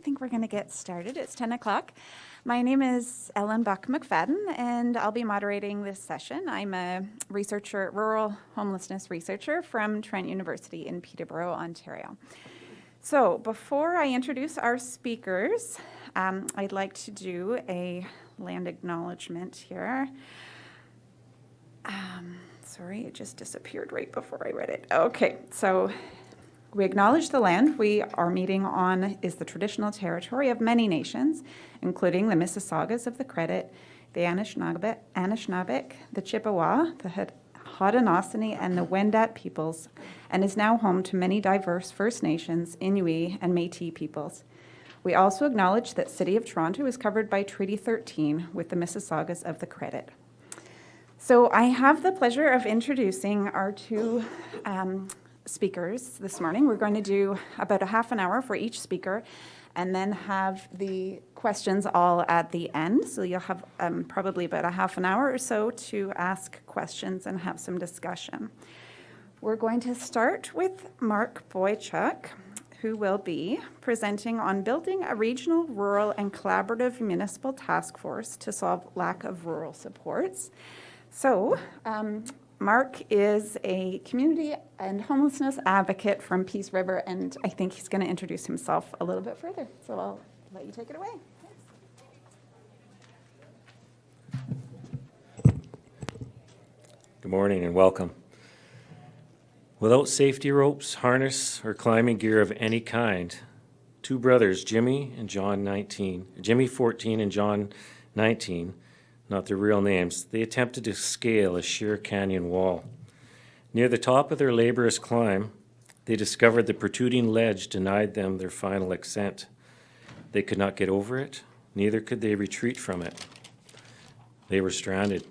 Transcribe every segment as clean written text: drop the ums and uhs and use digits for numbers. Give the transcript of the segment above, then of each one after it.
think we're going to get started. It's 10 o'clock. My name is Ellen Buck-McFadden, and I'll be moderating this session. I'm a researcher, rural homelessness researcher from Trent University in Peterborough, Ontario. So before I introduce our speakers, I'd like to do a land acknowledgement here. Sorry, it just disappeared right before I read it. Okay, so we acknowledge the land we are meeting on is the traditional territory of many nations, including the Mississaugas of the Credit, the Anishinaabe, the Chippewa, the Haudenosaunee, and the Wendat peoples, and is now home to many diverse First Nations, Inuit, and Métis peoples. We also acknowledge that City of Toronto is covered by Treaty 13 with the Mississaugas of the Credit. So I have the pleasure of introducing our two speakers this morning. We're going to do about a half an hour for each speaker and then have the questions all at the end. So you'll have probably about a half an hour or so to ask questions and have some discussion. We're going to start with Mark Boychuk, who will be presenting on building a regional, rural, and collaborative municipal task force to solve lack of rural supports. So, Mark is a community and homelessness advocate from Peace River, and I think he's going to introduce himself a little bit further. So I'll let you take it away. Thanks. Good morning and welcome. Without safety ropes, harness, or climbing gear of any kind, two brothers, Jimmy 14 and John 19, not their real names, they attempted to scale a sheer canyon wall. Near the top of their laborious climb, they discovered the protruding ledge denied them their final ascent. They could not get over it, neither could they retreat from it. They were stranded.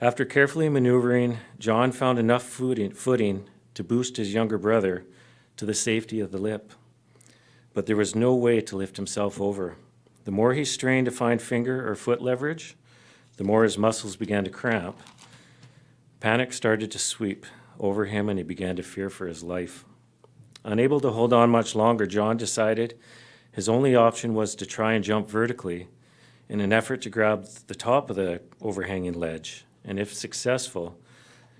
After carefully maneuvering, John found enough footing to boost his younger brother to the safety of the lip. But there was no way to lift himself over. The more he strained to find finger or foot leverage, the more his muscles began to cramp. Panic started to sweep over him, and he began to fear for his life. Unable to hold on much longer, John decided his only option was to try and jump vertically in an effort to grab the top of the overhanging ledge, and if successful,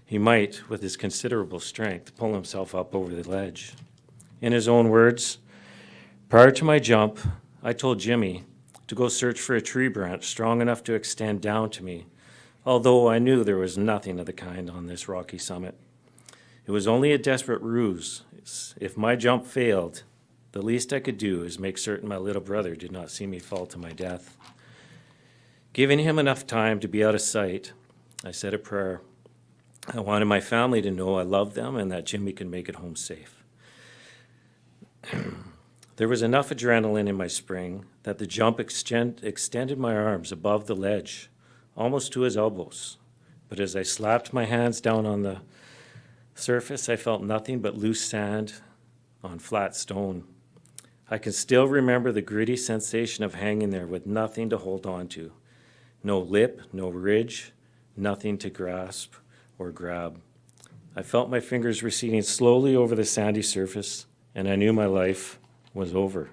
he might, with his considerable strength, pull himself up over the ledge. In his own words, "Prior to my jump, I told Jimmy to go search for a tree branch strong enough to extend down to me, although I knew there was nothing of the kind on this rocky summit. It was only a desperate ruse. If my jump failed, the least I could do is make certain my little brother did not see me fall to my death. Giving him enough time to be out of sight, I said a prayer. I wanted my family to know I loved them and that Jimmy could make it home safe. There was enough adrenaline in my spring that the jump extended my arms above the ledge, almost to his elbows. But as I slapped my hands down on the surface, I felt nothing but loose sand on flat stone. I can still remember the gritty sensation of hanging there with nothing to hold on to. No lip, no ridge, nothing to grasp or grab. I felt my fingers receding slowly over the sandy surface, and I knew my life was over.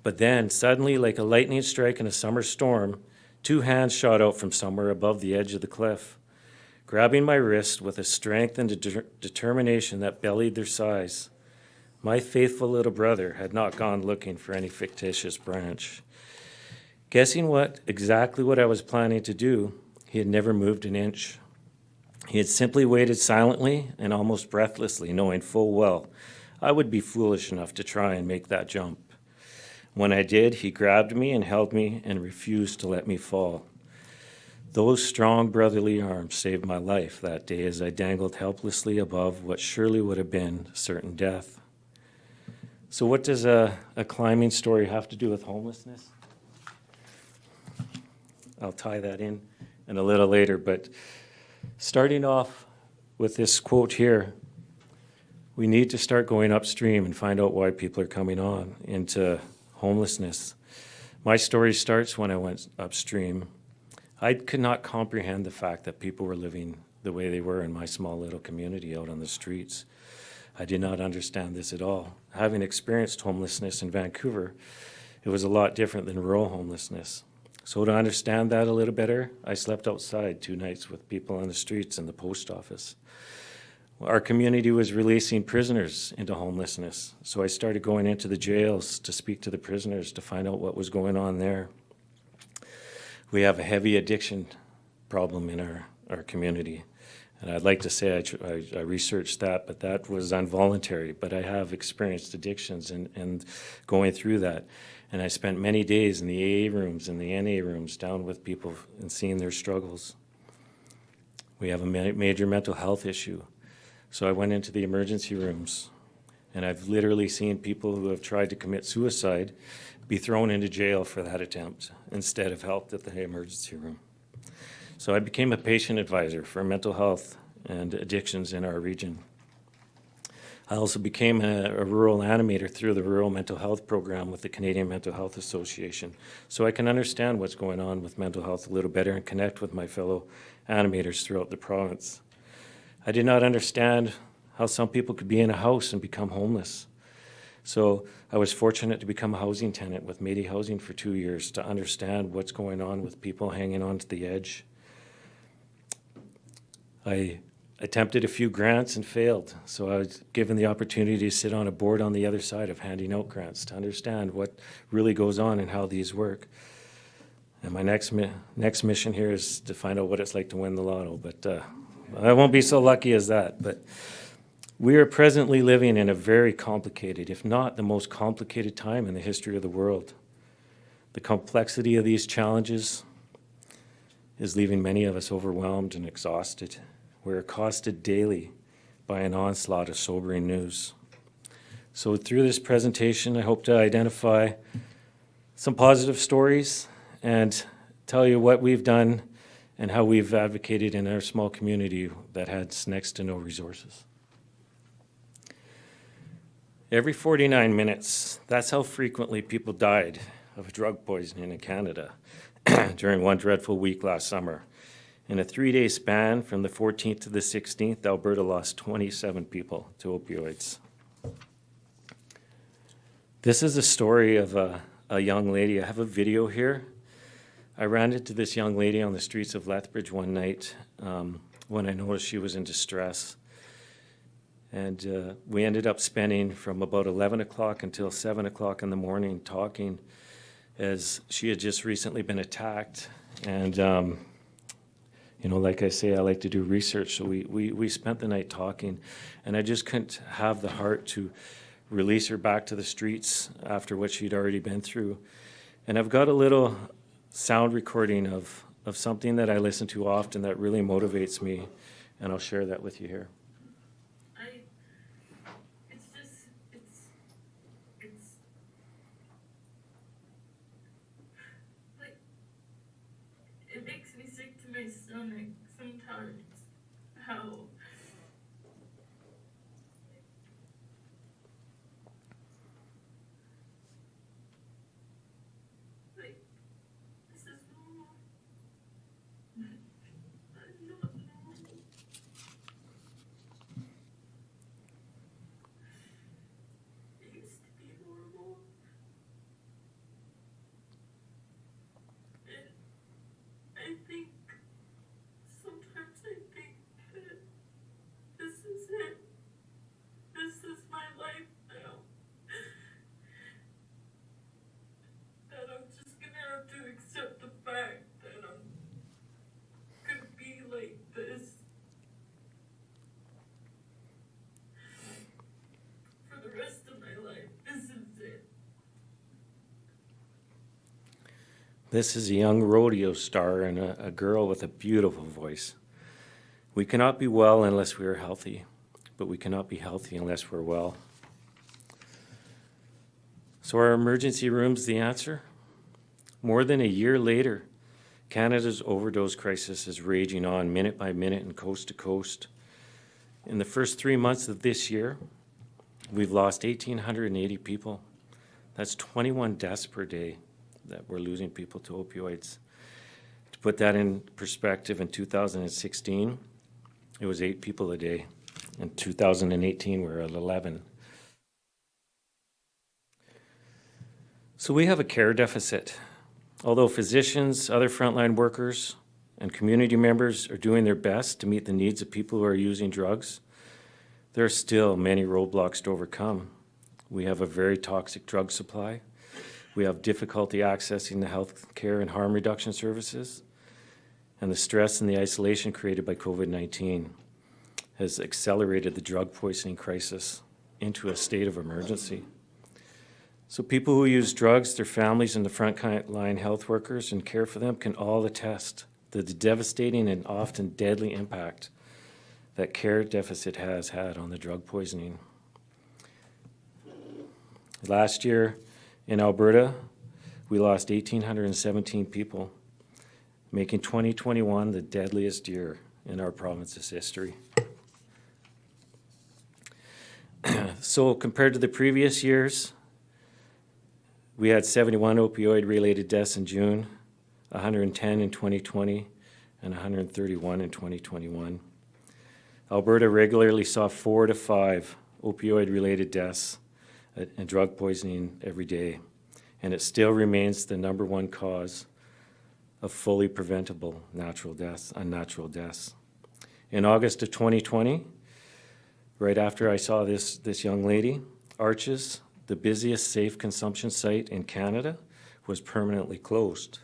But then, suddenly, like a lightning strike in a summer storm, two hands shot out from somewhere above the edge of the cliff, grabbing my wrist with a strength and determination that belied their size. My faithful little brother had not gone looking for any fictitious branch. Guessing exactly what I was planning to do, he had never moved an inch. He had simply waited silently and almost breathlessly, knowing full well I would be foolish enough to try and make that jump. When I did, he grabbed me and held me and refused to let me fall. Those strong brotherly arms saved my life that day as I dangled helplessly above what surely would have been certain death. So what does a climbing story have to do with homelessness? I'll tie that in a little later, but starting off with this quote here, we need to start going upstream and find out why people are coming on into homelessness. My story starts when I went upstream. I could not comprehend the fact that people were living the way they were in my small little community out on the streets. I did not understand this at all. Having experienced homelessness in Vancouver, it was a lot different than rural homelessness. So to understand that a little better, I slept outside 2 nights with people on the streets and the post office. Our community was releasing prisoners into homelessness, so I started going into the jails to speak to the prisoners to find out what was going on there. We have a heavy addiction problem in our community. And I'd like to say I researched that, but that was involuntary. But I have experienced addictions and going through that. And I spent many days in the AA rooms and the NA rooms down with people and seeing their struggles. We have a major mental health issue. So I went into the emergency rooms, and I've literally seen people who have tried to commit suicide be thrown into jail for that attempt instead of helped at the emergency room. So I became a patient advisor for mental health and addictions in our region. I also became a rural animator through the Rural Mental Health Program with the Canadian Mental Health Association, so I can understand what's going on with mental health a little better and connect with my fellow animators throughout the province. I did not understand how some people could be in a house and become homeless. So I was fortunate to become a housing tenant with Métis Housing for 2 years to understand what's going on with people hanging on to the edge. I attempted a few grants and failed, so I was given the opportunity to sit on a board on the other side of handing out grants to understand what really goes on and how these work. And my next mission here is to find out what it's like to win the lotto, but I won't be so lucky as that. But we are presently living in a very complicated, if not the most complicated time in the history of the world. The complexity of these challenges is leaving many of us overwhelmed and exhausted. We're accosted daily by an onslaught of sobering news. So through this presentation, I hope to identify some positive stories and tell you what we've done and how we've advocated in our small community that has next to no resources. Every 49 minutes, that's how frequently people died of drug poisoning in Canada during one dreadful week last summer. In a 3-day span from the 14th to the 16th, Alberta lost 27 people to opioids. This is a story of a young lady. I have a video here. I ran into this young lady on the streets of Lethbridge one night when I noticed she was in distress. And we ended up spending from about 11 o'clock until 7 o'clock in the morning talking, as she had just recently been attacked. And like I say, I like to do research, so we spent the night talking, and I just couldn't have the heart to release her back to the streets after what she'd already been through. And I've got a little sound recording of something that I listen to often that really motivates me, and I'll share that with you here. It makes me sick to my stomach sometimes how this is normal. I'm not normal. It used to be normal. Sometimes I think that this is it. This is my life now. That I'm just gonna have to accept the fact that I'm gonna be like this for the rest of my life. This is it. This is a young rodeo star and a girl with a beautiful voice. We cannot be well unless we are healthy, but we cannot be healthy unless we're well. So are emergency rooms the answer? More than a year later, Canada's overdose crisis is raging on minute by minute and coast to coast. In the first 3 months of this year, we've lost 1,880 people. That's 21 deaths per day that we're losing people to opioids. To put that in perspective, in 2016, it was 8 people a day. In 2018, we're at 11. So we have a care deficit. Although physicians, other frontline workers, and community members are doing their best to meet the needs of people who are using drugs, there are still many roadblocks to overcome. We have a very toxic drug supply. We have difficulty accessing the health care and harm reduction services. And the stress and the isolation created by COVID-19 has accelerated the drug poisoning crisis into a state of emergency. So people who use drugs, their families, and the frontline health workers and care for them can all attest to the devastating and often deadly impact that care deficit has had on the drug poisoning. Last year in Alberta, we lost 1,817 people, making 2021 the deadliest year in our province's history. So compared to the previous years, we had 71 opioid-related deaths in June, 110 in 2020, and 131 in 2021. Alberta regularly saw 4 to 5 opioid-related deaths and drug poisoning every day, and it still remains the #1 cause of fully preventable unnatural deaths. In August of 2020, right after I saw this young lady, Arches, the busiest safe consumption site in Canada, was permanently closed.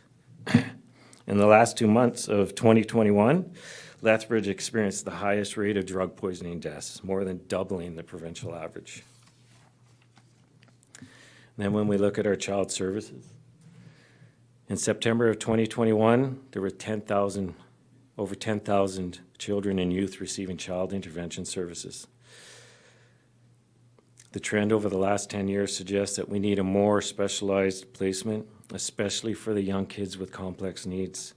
In the last 2 months of 2021, Lethbridge experienced the highest rate of drug poisoning deaths, more than doubling the provincial average. And then when we look at our child services, in September of 2021, there were over 10,000 children and youth receiving child intervention services. The trend over the last 10 years suggests that we need a more specialized placement, especially for the young kids with complex needs.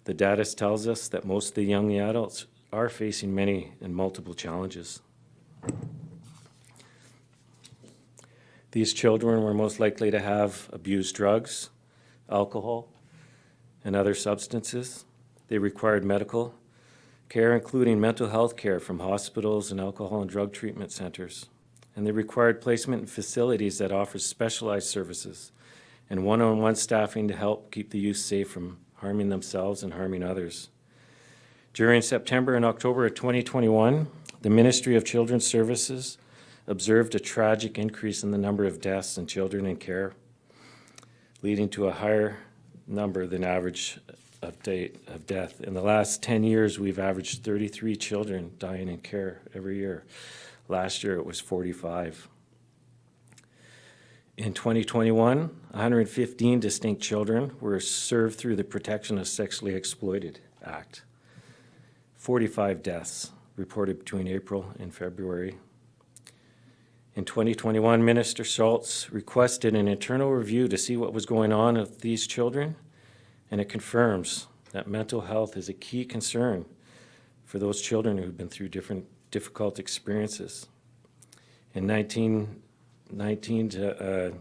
The data tells us that most of the young adults are facing many and multiple challenges. These children were most likely to have abused drugs, alcohol, and other substances. They required medical care, including mental health care from hospitals and alcohol and drug treatment centers. And they required placement in facilities that offer specialized services and one-on-one staffing to help keep the youth safe from harming themselves and harming others. During September and October of 2021, the Ministry of Children's Services observed a tragic increase in the number of deaths in children in care, leading to a higher number than average of death. In the last 10 years, we've averaged 33 children dying in care every year. Last year, it was 45. In 2021, 115 distinct children were served through the Protection of Sexually Exploited Act. 45 deaths reported between April and February. In 2021, Minister Schultz requested an internal review to see what was going on with these children, and it confirms that mental health is a key concern for those children who've been through difficult experiences. In 2019 to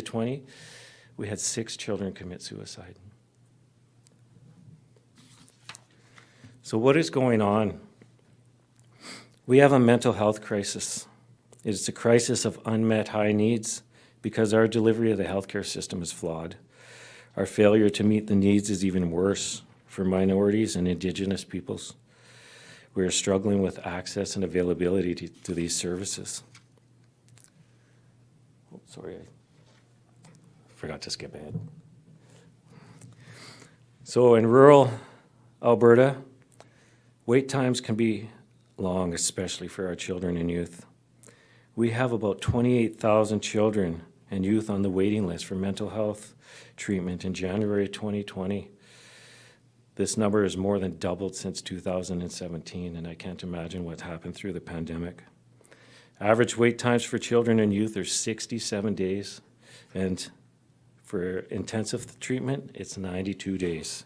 20, we had 6 children commit suicide. So what is going on? We have a mental health crisis. It is a crisis of unmet high needs because our delivery of the healthcare system is flawed. Our failure to meet the needs is even worse for minorities and Indigenous peoples. We are struggling with access and availability to these services. Oh, sorry, I forgot to skip ahead. So in rural Alberta, wait times can be long, especially for our children and youth. We have about 28,000 children and youth on the waiting list for mental health treatment in January 2020. This number has more than doubled since 2017, and I can't imagine what happened through the pandemic. Average wait times for children and youth are 67 days, and for intensive treatment, it's 92 days.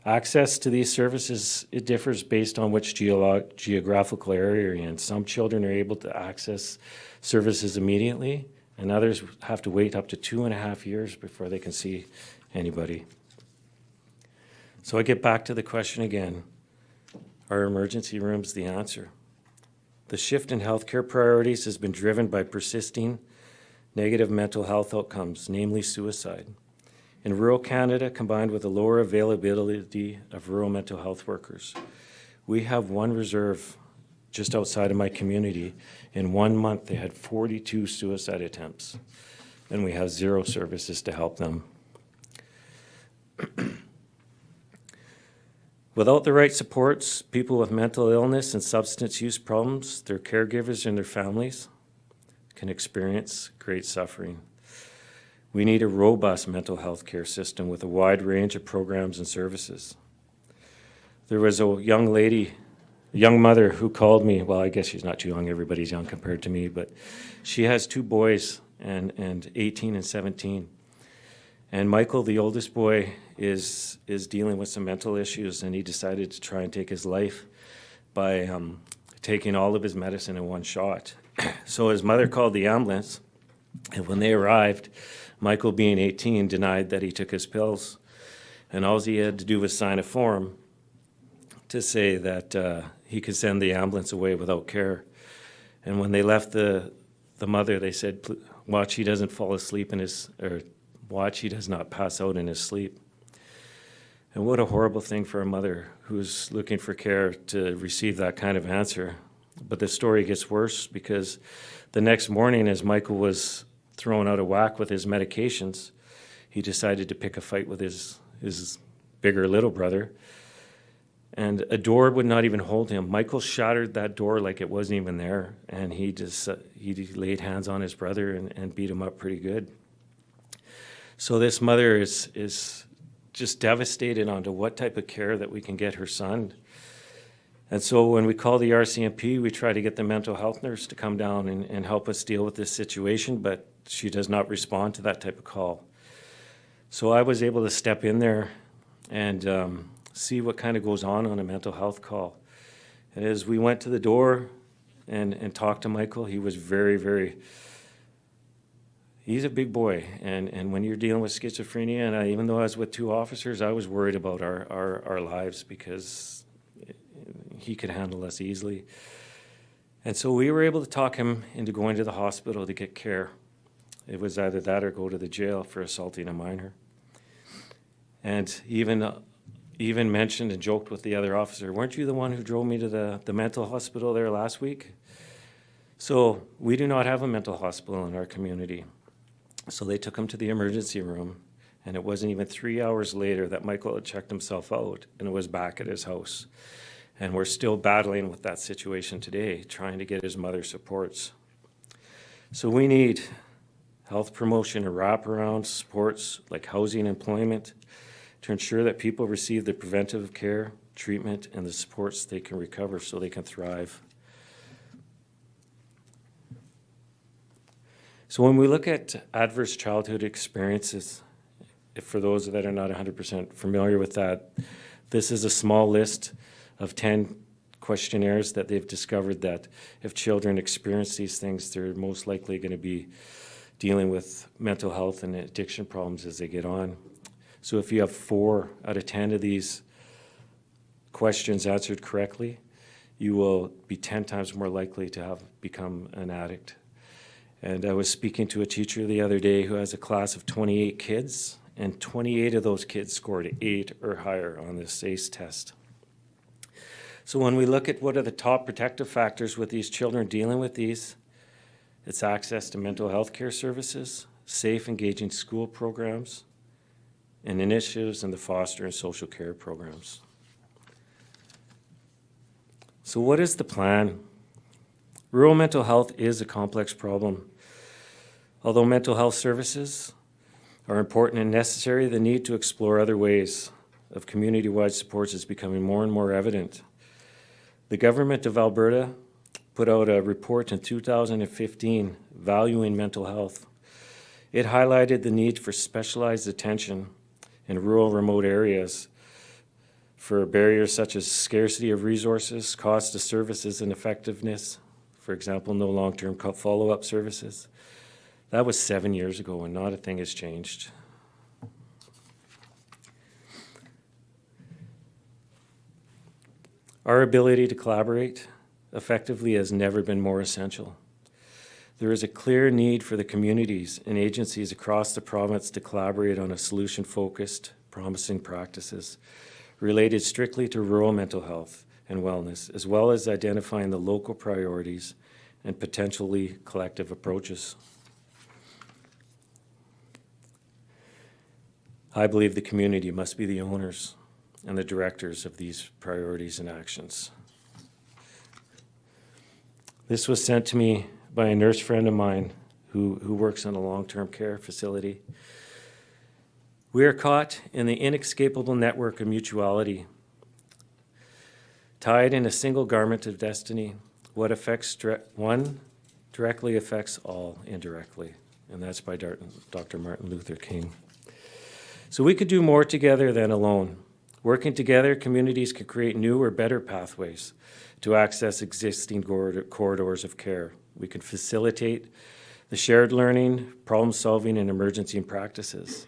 Access to these services, it differs based on which geographical area you're in. Some children are able to access services immediately, and others have to wait up to 2.5 years before they can see anybody. So I get back to the question again. Are emergency rooms the answer? The shift in healthcare priorities has been driven by persisting negative mental health outcomes, namely suicide. In rural Canada, combined with a lower availability of rural mental health workers, we have one reserve just outside of my community. In 1 month, they had 42 suicide attempts, and we have 0 services to help them. Without the right supports, people with mental illness and substance use problems, their caregivers and their families can experience great suffering. We need a robust mental health care system with a wide range of programs and services. There was a young lady, a young mother who called me. Well, I guess she's not too young. Everybody's young compared to me, but she has 2 boys, and 18 and 17. And Michael, the oldest boy, is dealing with some mental issues, and he decided to try and take his life by taking all of his medicine in one shot. So his mother called the ambulance, and when they arrived, Michael, being 18, denied that he took his pills, and all he had to do was sign a form to say that he could send the ambulance away without care. And when they left the mother, they said, watch he doesn't fall asleep or watch he does not pass out in his sleep. And what a horrible thing for a mother who's looking for care to receive that kind of answer. But the story gets worse, because the next morning, as Michael was thrown out of whack with his medications, he decided to pick a fight with his bigger little brother. And a door would not even hold him. Michael shattered that door like it wasn't even there, and he laid hands on his brother and beat him up pretty good. So this mother is just devastated onto what type of care that we can get her son. And so when we call the RCMP, we try to get the mental health nurse to come down and help us deal with this situation, but she does not respond to that type of call. So I was able to step in there and see what kind of goes on a mental health call. And as we went to the door and talked to Michael, he was very, he's a big boy. And when you're dealing with schizophrenia, and even though I was with 2 officers, I was worried about our lives, because he could handle us easily. And so we were able to talk him into going to the hospital to get care. It was either that or go to the jail for assaulting a minor. And even mentioned and joked with the other officer, weren't you the one who drove me to the mental hospital there last week? So we do not have a mental hospital in our community. So they took him to the emergency room, and it wasn't even 3 hours later that Michael had checked himself out and was back at his house. And we're still battling with that situation today, trying to get his mother supports. So we need health promotion and wraparound supports like housing, employment, to ensure that people receive the preventive care, treatment, and the supports they can recover so they can thrive. So when we look at adverse childhood experiences, for those that are not 100% familiar with that, this is a small list of 10 questionnaires that they've discovered that if children experience these things, they're most likely going to be dealing with mental health and addiction problems as they get on. So if you have 4 out of 10 of these questions answered correctly, you will be 10 times more likely to have become an addict. And I was speaking to a teacher the other day who has a class of 28 kids, and 28 of those kids scored 8 or higher on this ACE test. So when we look at what are the top protective factors with these children dealing with these, it's access to mental health care services, safe, engaging school programs, and initiatives in the foster and social care programs. So what is the plan? Rural mental health is a complex problem. Although mental health services are important and necessary, the need to explore other ways of community-wide supports is becoming more and more evident. The government of Alberta put out a report in 2015 valuing mental health. It highlighted the need for specialized attention in rural remote areas for barriers such as scarcity of resources, cost of services, and effectiveness. For example, no long-term follow-up services. That was 7 years ago, and not a thing has changed. Our ability to collaborate effectively has never been more essential. There is a clear need for the communities and agencies across the province to collaborate on a solution-focused, promising practices related strictly to rural mental health and wellness, as well as identifying the local priorities and potentially collective approaches. I believe the community must be the owners and the directors of these priorities and actions. This was sent to me by a nurse friend of mine who works in a long-term care facility. We are caught in the inescapable network of mutuality, tied in a single garment of destiny. What affects one directly affects all indirectly, and that's by Dr. Martin Luther King. So we could do more together than alone. Working together, communities can create new or better pathways to access existing corridors of care. We can facilitate the shared learning, problem solving, and emergency practices.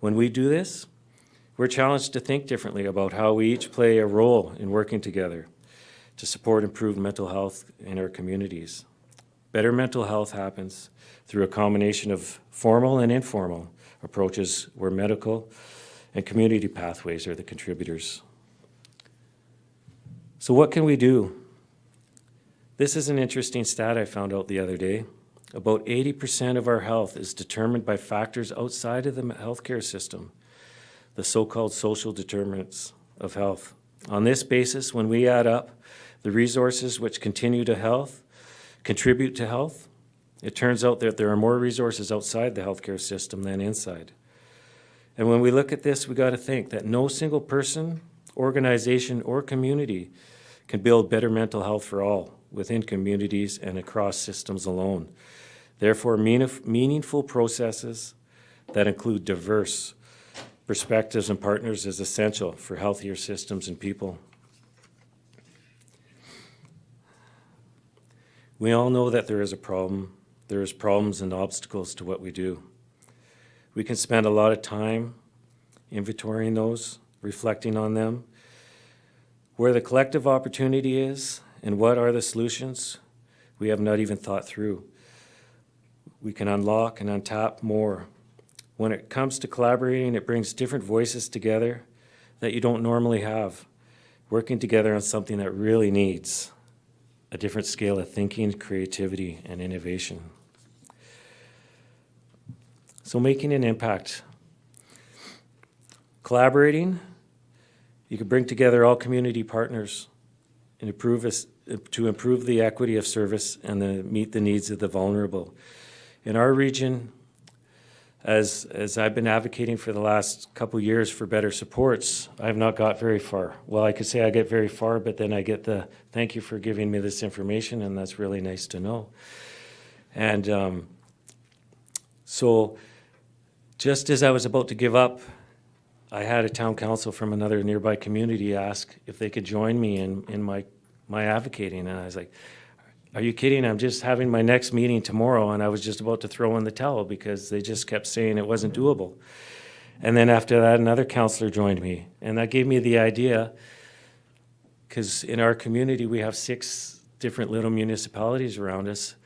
When we do this, we're challenged to think differently about how we each play a role in working together to support improved mental health in our communities. Better mental health happens through a combination of formal and informal approaches where medical and community pathways are the contributors. So what can we do? This is an interesting stat I found out the other day. About 80% of our health is determined by factors outside of the healthcare system, the so-called social determinants of health. On this basis, when we add up the resources which contribute to health, it turns out that there are more resources outside the healthcare system than inside. And when we look at this, we got to think that no single person, organization, or community can build better mental health for all within communities and across systems alone. Therefore, meaningful processes that include diverse perspectives and partners is essential for healthier systems and people. We all know that there is a problem. There is problems and obstacles to what we do. We can spend a lot of time inventorying those, reflecting on them, where the collective opportunity is, and what are the solutions we have not even thought through. We can unlock and untap more. When it comes to collaborating, it brings different voices together that you don't normally have, working together on something that really needs a different scale of thinking, creativity, and innovation. So making an impact. Collaborating, you can bring together all community partners and to improve the equity of service and meet the needs of the vulnerable. In our region, as I've been advocating for the last couple of years for better supports, I've not got very far. Well, I could say I get very far, but then I get the thank you for giving me this information, and that's really nice to know. And so just as I was about to give up, I had a town council from another nearby community ask if they could join me in my advocating, and I was like, are you kidding? I'm just having my next meeting tomorrow, and I was just about to throw in the towel because they just kept saying it wasn't doable. And then after that, another councillor joined me, and that gave me the idea, because in our community, we have 6 different little municipalities around us.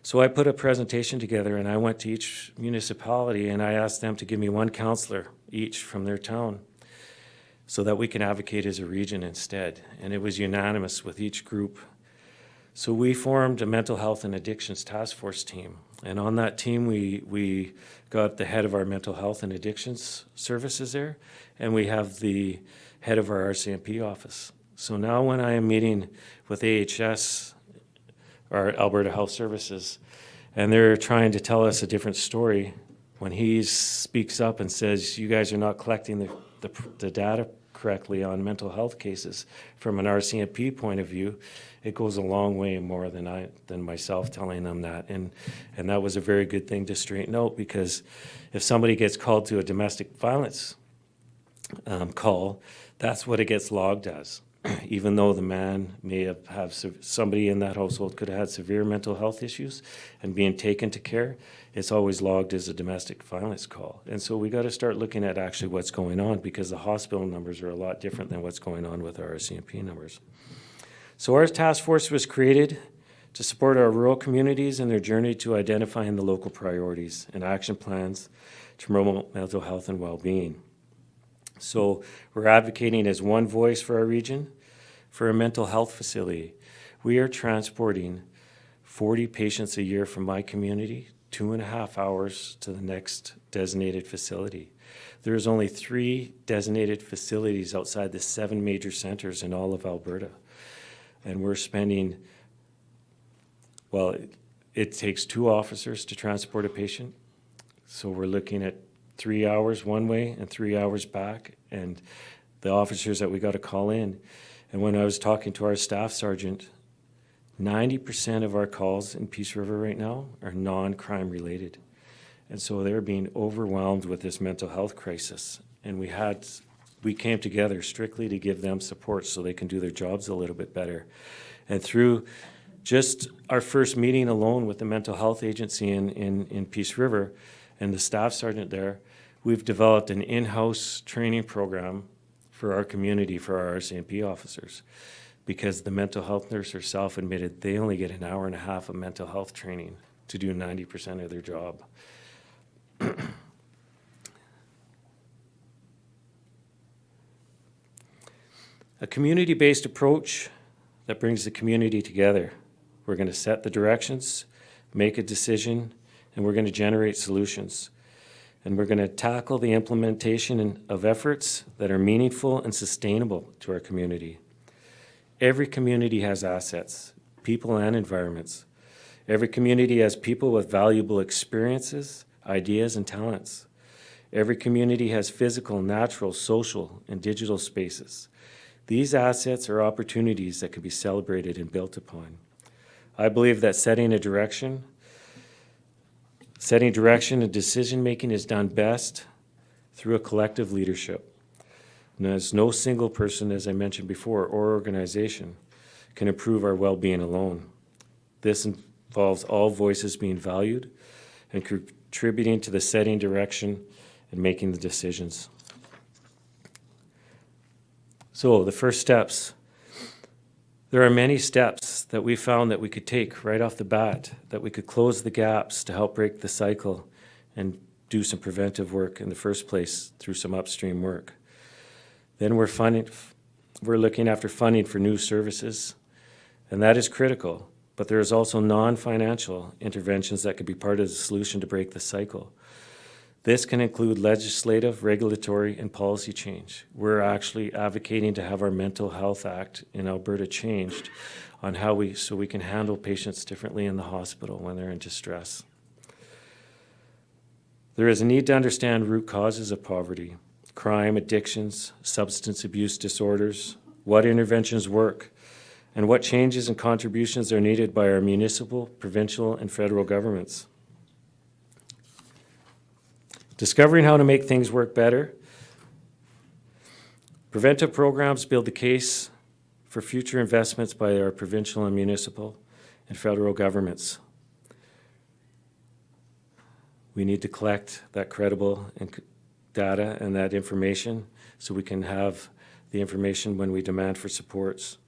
So I put a presentation together, and I went to each municipality, and I asked them to give me 1 councillor each from their town so that we can advocate as a region instead. And it was unanimous with each group. So we formed a mental health and addictions task force team. And on that team, we got the head of our mental health and addictions services there, and we have the head of our RCMP office. So now when I am meeting with AHS, our Alberta Health Services, and they're trying to tell us a different story, when he speaks up and says, you guys are not collecting the data correctly on mental health cases from an RCMP point of view, it goes a long way more than myself telling them that. And that was a very good thing to straighten out, because if somebody gets called to a domestic violence call, that's what it gets logged as. even though the man may have somebody in that household could have had severe mental health issues and being taken to care, it's always logged as a domestic violence call. And so we got to start looking at actually what's going on, because the hospital numbers are a lot different than what's going on with our RCMP numbers. So our task force was created to support our rural communities in their journey to identifying the local priorities and action plans to promote mental health and well-being. So we're advocating as one voice for our region for a mental health facility. We are transporting 40 patients a year from my community, 2.5 hours to the next designated facility. There's only 3 designated facilities outside the 7 major centers in all of Alberta. And we're spending, well, it takes 2 officers to transport a patient. So we're looking at 3 hours one way and 3 hours back, and the officers that we got to call in. And when I was talking to our staff sergeant, 90% of our calls in Peace River right now are non-crime related. And so they're being overwhelmed with this mental health crisis. And we came together strictly to give them support so they can do their jobs a little bit better. And through just our first meeting alone with the mental health agency in Peace River and the staff sergeant there, we've developed an in-house training program for our community, for our RCMP officers, because the mental health nurse herself admitted they only get an hour and a half of mental health training to do 90% of their job. A community-based approach that brings the community together. We're going to set the directions, make a decision, and we're going to generate solutions. And we're going to tackle the implementation of efforts that are meaningful and sustainable to our community. Every community has assets, people and environments. Every community has people with valuable experiences, ideas, and talents. Every community has physical, natural, social, and digital spaces. These assets are opportunities that can be celebrated and built upon. I believe that setting direction and decision-making is done best through a collective leadership. And as no single person, as I mentioned before, or organization can improve our well-being alone. This involves all voices being valued and contributing to the setting direction and making the decisions. So the first steps. There are many steps that we found that we could take right off the bat, that we could close the gaps to help break the cycle and do some preventive work in the first place through some upstream work. Then we're looking after funding for new services, and that is critical, but there is also non-financial interventions that could be part of the solution to break the cycle. This can include legislative, regulatory, and policy change. We're actually advocating to have our Mental Health Act in Alberta changed on so we can handle patients differently in the hospital when they're in distress. There is a need to understand root causes of poverty, crime, addictions, substance abuse disorders, what interventions work, and what changes and contributions are needed by our municipal, provincial, and federal governments. Discovering how to make things work better. Preventive programs build the case for future investments by our provincial and municipal and federal governments. We need to collect that credible data and that information so we can have the information when we demand for supports.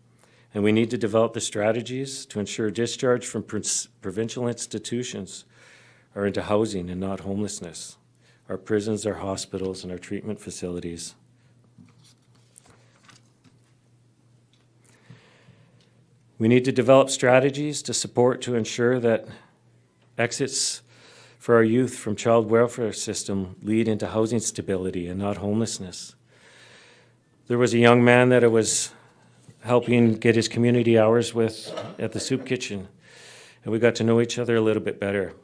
And we need to develop the strategies to ensure discharge from provincial institutions are into housing and not homelessness. Our prisons, our hospitals, and our treatment facilities. We need to develop strategies to ensure that exits for our youth from child welfare system lead into housing stability and not homelessness. There was a young man that I was helping get his community hours with at the soup kitchen, and we got to know each other a little bit better.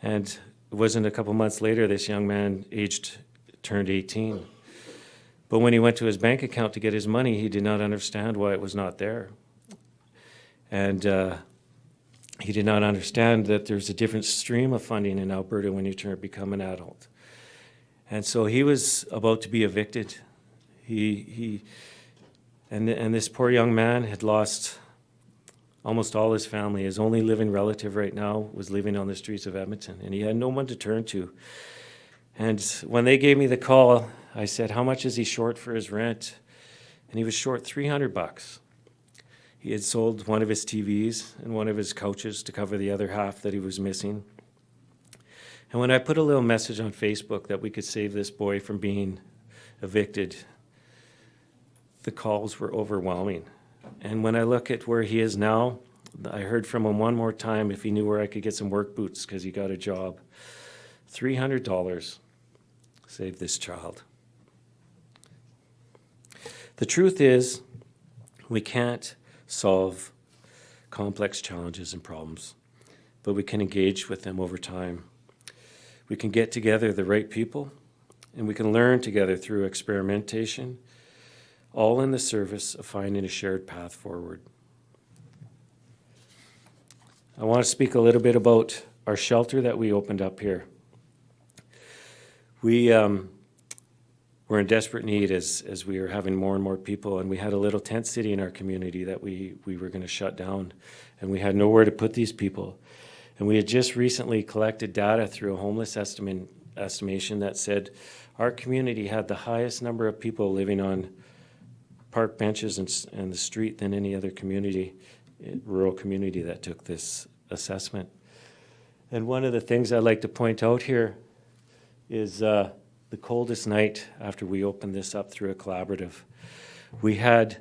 And it wasn't a couple months later, this young man turned 18. But when he went to his bank account to get his money, he did not understand why it was not there. And he did not understand that there's a different stream of funding in Alberta when you become an adult. And so he was about to be evicted. And And this poor young man had lost almost all his family. His only living relative right now was living on the streets of Edmonton, and he had no one to turn to. And when they gave me the call, I said, how much is he short for his rent? And he was short $300. He had sold one of his TVs and one of his couches to cover the other half that he was missing. And when I put a little message on Facebook that we could save this boy from being evicted, the calls were overwhelming. And when I look at where he is now, I heard from him one more time if he knew where I could get some work boots because he got a job. $300 saved this child. The truth is, we can't solve complex challenges and problems, but we can engage with them over time. We can get together the right people, and we can learn together through experimentation, all in the service of finding a shared path forward. I want to speak a little bit about our shelter that we opened up here. We were in desperate need as we were having more and more people, and we had a little tent city in our community that we were going to shut down, and we had nowhere to put these people. And we had just recently collected data through a homeless estimation that said our community had the highest number of people living on park benches and the street than any other community, rural community that took this assessment. And one of the things I'd like to point out here is the coldest night after we opened this up through a collaborative. We had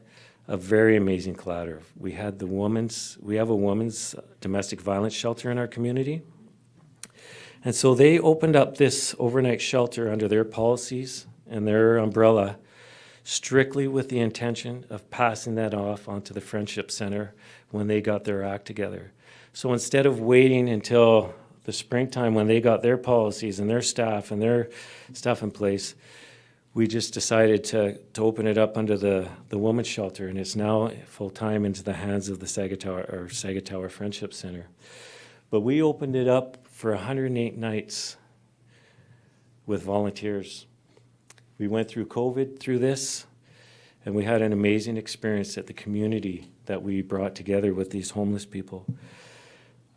a very amazing collaborative. We have a women's domestic violence shelter in our community. And so they opened up this overnight shelter under their policies and their umbrella strictly with the intention of passing that off onto the Friendship Center when they got their act together. So instead of waiting until the springtime when they got their policies and their staff in place, we just decided to open it up under the women's shelter, and it's now full-time into the hands of the Sagatower Friendship Center. But we opened it up for 108 nights with volunteers. We went through COVID through this, and we had an amazing experience at the community that we brought together with these homeless people.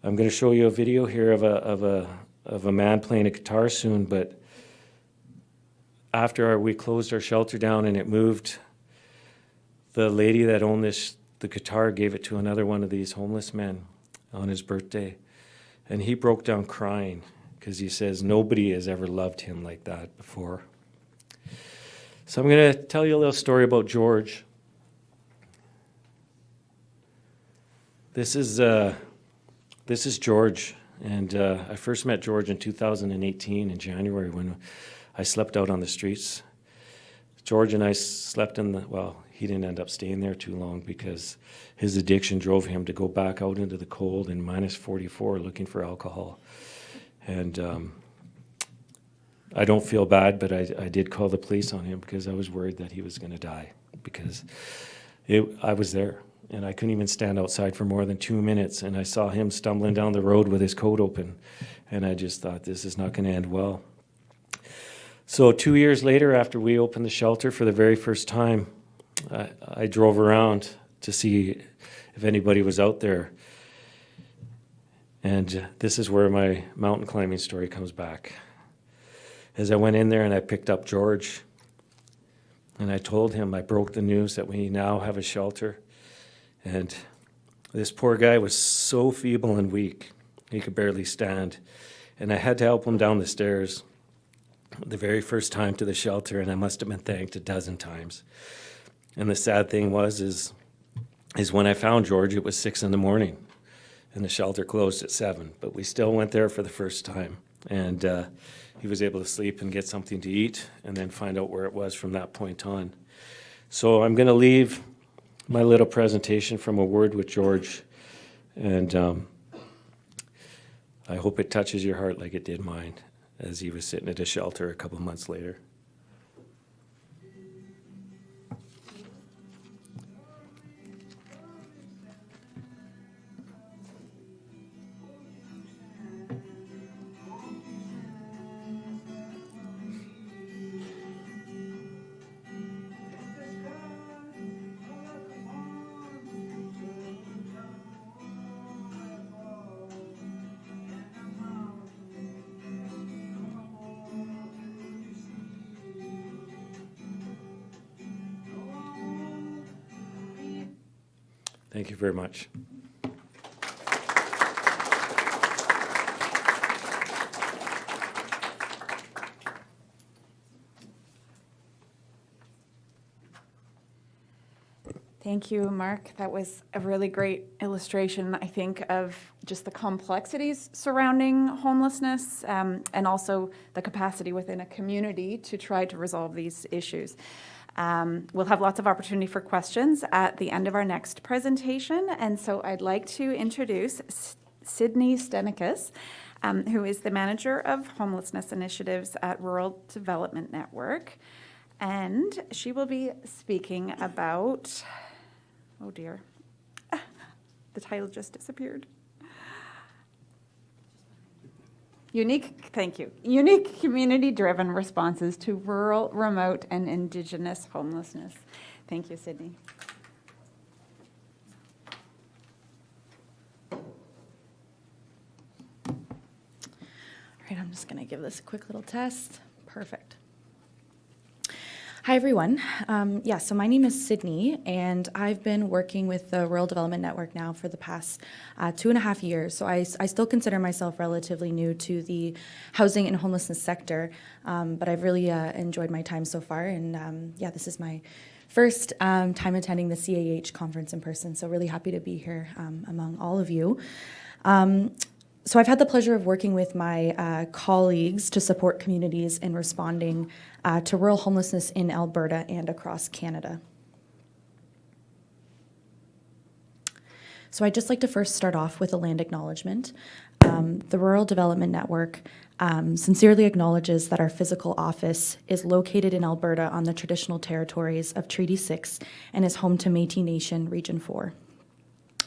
I'm going to show you a video here of a man playing a guitar soon, but after we closed our shelter down and it moved, the lady that owned the guitar gave it to another one of these homeless men on his birthday, and he broke down crying because he says nobody has ever loved him like that before. So I'm going to tell you a little story about George. This is George, and I first met George in 2018 in January when I slept out on the streets. George and I slept he didn't end up staying there too long because his addiction drove him to go back out into the cold in minus 44 looking for alcohol. And I don't feel bad, but I did call the police on him because I was worried that he was going to die because I was there. And I couldn't even stand outside for more than 2 minutes, and I saw him stumbling down the road with his coat open, and I just thought, this is not going to end well. So 2 years later, after we opened the shelter for the very first time, I drove around to see if anybody was out there. And this is where my mountain climbing story comes back. As I went in there and I picked up George, and I told him, I broke the news that we now have a shelter. And this poor guy was so feeble and weak, he could barely stand. And I had to help him down the stairs the very first time to the shelter, and I must have been thanked a dozen times. And the sad thing is when I found George, it was 6 a.m, and the shelter closed at 7. But we still went there for the first time. And he was able to sleep and get something to eat and then find out where it was from that point on. So I'm going to leave my little presentation from A Word with George, and I hope it touches your heart like it did mine as he was sitting at a shelter a couple months later. Thank you very much. Thank you, Mark. That was a really great illustration, I think, of just the complexities surrounding homelessness and also the capacity within a community to try to resolve these issues. We'll have lots of opportunity for questions at the end of our next presentation, and so I'd like to introduce Sydney Stenikas, who is the Manager of Homelessness Initiatives at Rural Development Network, and she will be speaking about... Oh dear, the title just disappeared. Thank you. Unique community-driven responses to rural, remote, and Indigenous homelessness. Thank you, Sydney. All right, I'm just going to give this a quick little test. Perfect. Hi, everyone. So my name is Sydney, and I've been working with the Rural Development Network now for the past 2.5 years. So I still consider myself relatively new to the housing and homelessness sector, but I've really enjoyed my time so far. And this is my first time attending the CAH conference in person, so really happy to be here among all of you. So I've had the pleasure of working with my colleagues to support communities in responding to rural homelessness in Alberta and across Canada. So I'd just like to first start off with a land acknowledgement. The Rural Development Network sincerely acknowledges that our physical office is located in Alberta on the traditional territories of Treaty 6 and is home to Métis Nation Region 4.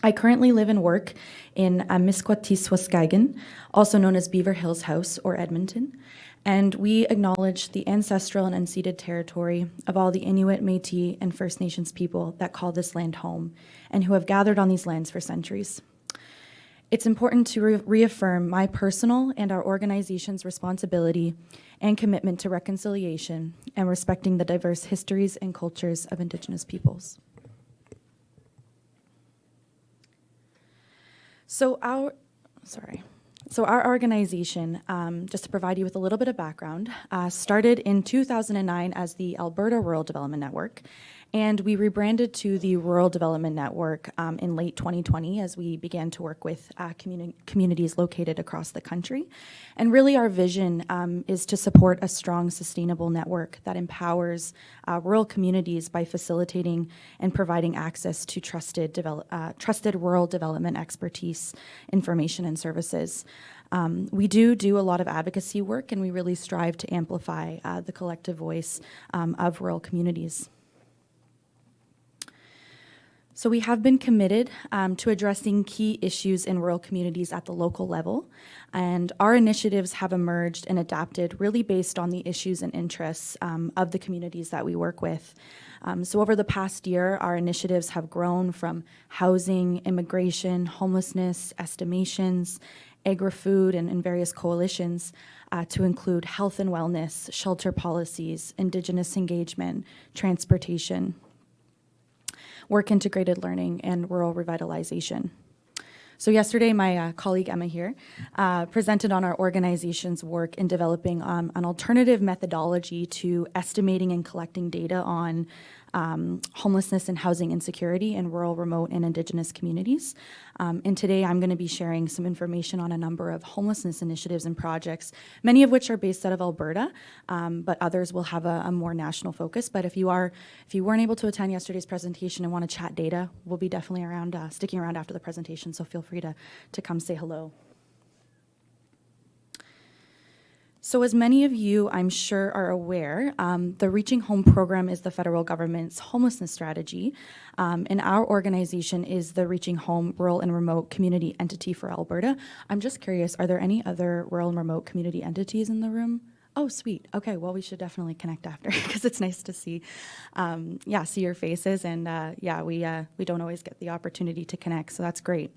I currently live and work in Misquatiswaskagen, also known as Beaver Hills House or Edmonton, and we acknowledge the ancestral and unceded territory of all the Inuit, Métis, and First Nations people that call this land home and who have gathered on these lands for centuries. It's important to reaffirm my personal and our organization's responsibility and commitment to reconciliation and respecting the diverse histories and cultures of Indigenous peoples. So our organization, just to provide you with a little bit of background, started in 2009 as the Alberta Rural Development Network, and we rebranded to the Rural Development Network in late 2020 as we began to work with communities located across the country. And really our vision is to support a strong, sustainable network that empowers rural communities by facilitating and providing access to trusted rural development expertise, information, and services. We do a lot of advocacy work, and we really strive to amplify the collective voice of rural communities. So we have been committed to addressing key issues in rural communities at the local level, and our initiatives have emerged and adapted really based on the issues and interests of the communities that we work with. So over the past year, our initiatives have grown from housing, immigration, homelessness, estimations, agri-food, and various coalitions to include health and wellness, shelter policies, Indigenous engagement, transportation, work-integrated learning, and rural revitalization. So yesterday, my colleague Emma here presented on our organization's work in developing an alternative methodology to estimating and collecting data on homelessness and housing insecurity in rural, remote, and Indigenous communities. And today I'm going to be sharing some information on a number of homelessness initiatives and projects, many of which are based out of Alberta, but others will have a more national focus. But if you weren't able to attend yesterday's presentation and want to chat data, we'll be definitely around, sticking around after the presentation, so feel free to come say hello. So as many of you, I'm sure, are aware, the Reaching Home program is the federal government's homelessness strategy, and our organization is the Reaching Home Rural and Remote Community Entity for Alberta. I'm just curious, are there any other rural and remote community entities in the room? Oh, sweet. Okay, well, we should definitely connect after because it's nice to see your faces, and we don't always get the opportunity to connect, so that's great.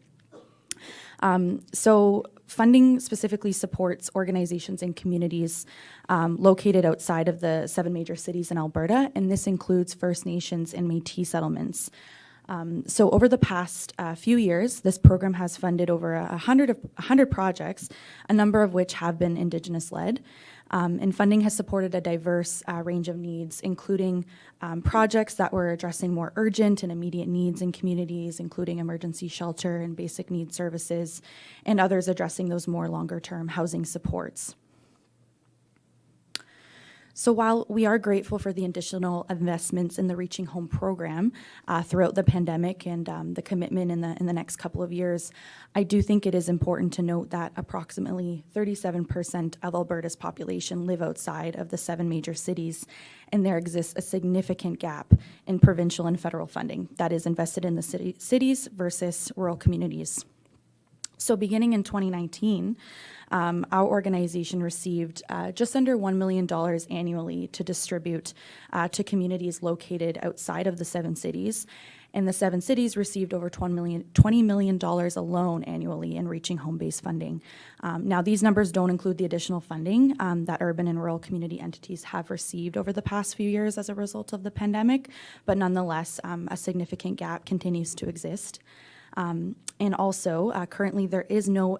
So funding specifically supports organizations and communities located outside of the 7 major cities in Alberta, and this includes First Nations and Métis settlements. So over the past few years, this program has funded over 100 projects, a number of which have been Indigenous-led. And funding has supported a diverse range of needs, including projects that were addressing more urgent and immediate needs in communities, including emergency shelter and basic needs services, and others addressing those more longer-term housing supports. So while we are grateful for the additional investments in the Reaching Home program throughout the pandemic and the commitment in the next couple of years, I do think it is important to note that approximately 37% of Alberta's population live outside of the 7 major cities, and there exists a significant gap in provincial and federal funding that is invested in the cities versus rural communities. So beginning in 2019, our organization received just under $1 million annually to distribute to communities located outside of the 7 cities. And the 7 cities received over $20 million alone annually in Reaching Home-based funding. Now, these numbers don't include the additional funding that urban and rural community entities have received over the past few years as a result of the pandemic, but nonetheless, a significant gap continues to exist. And also, currently there is no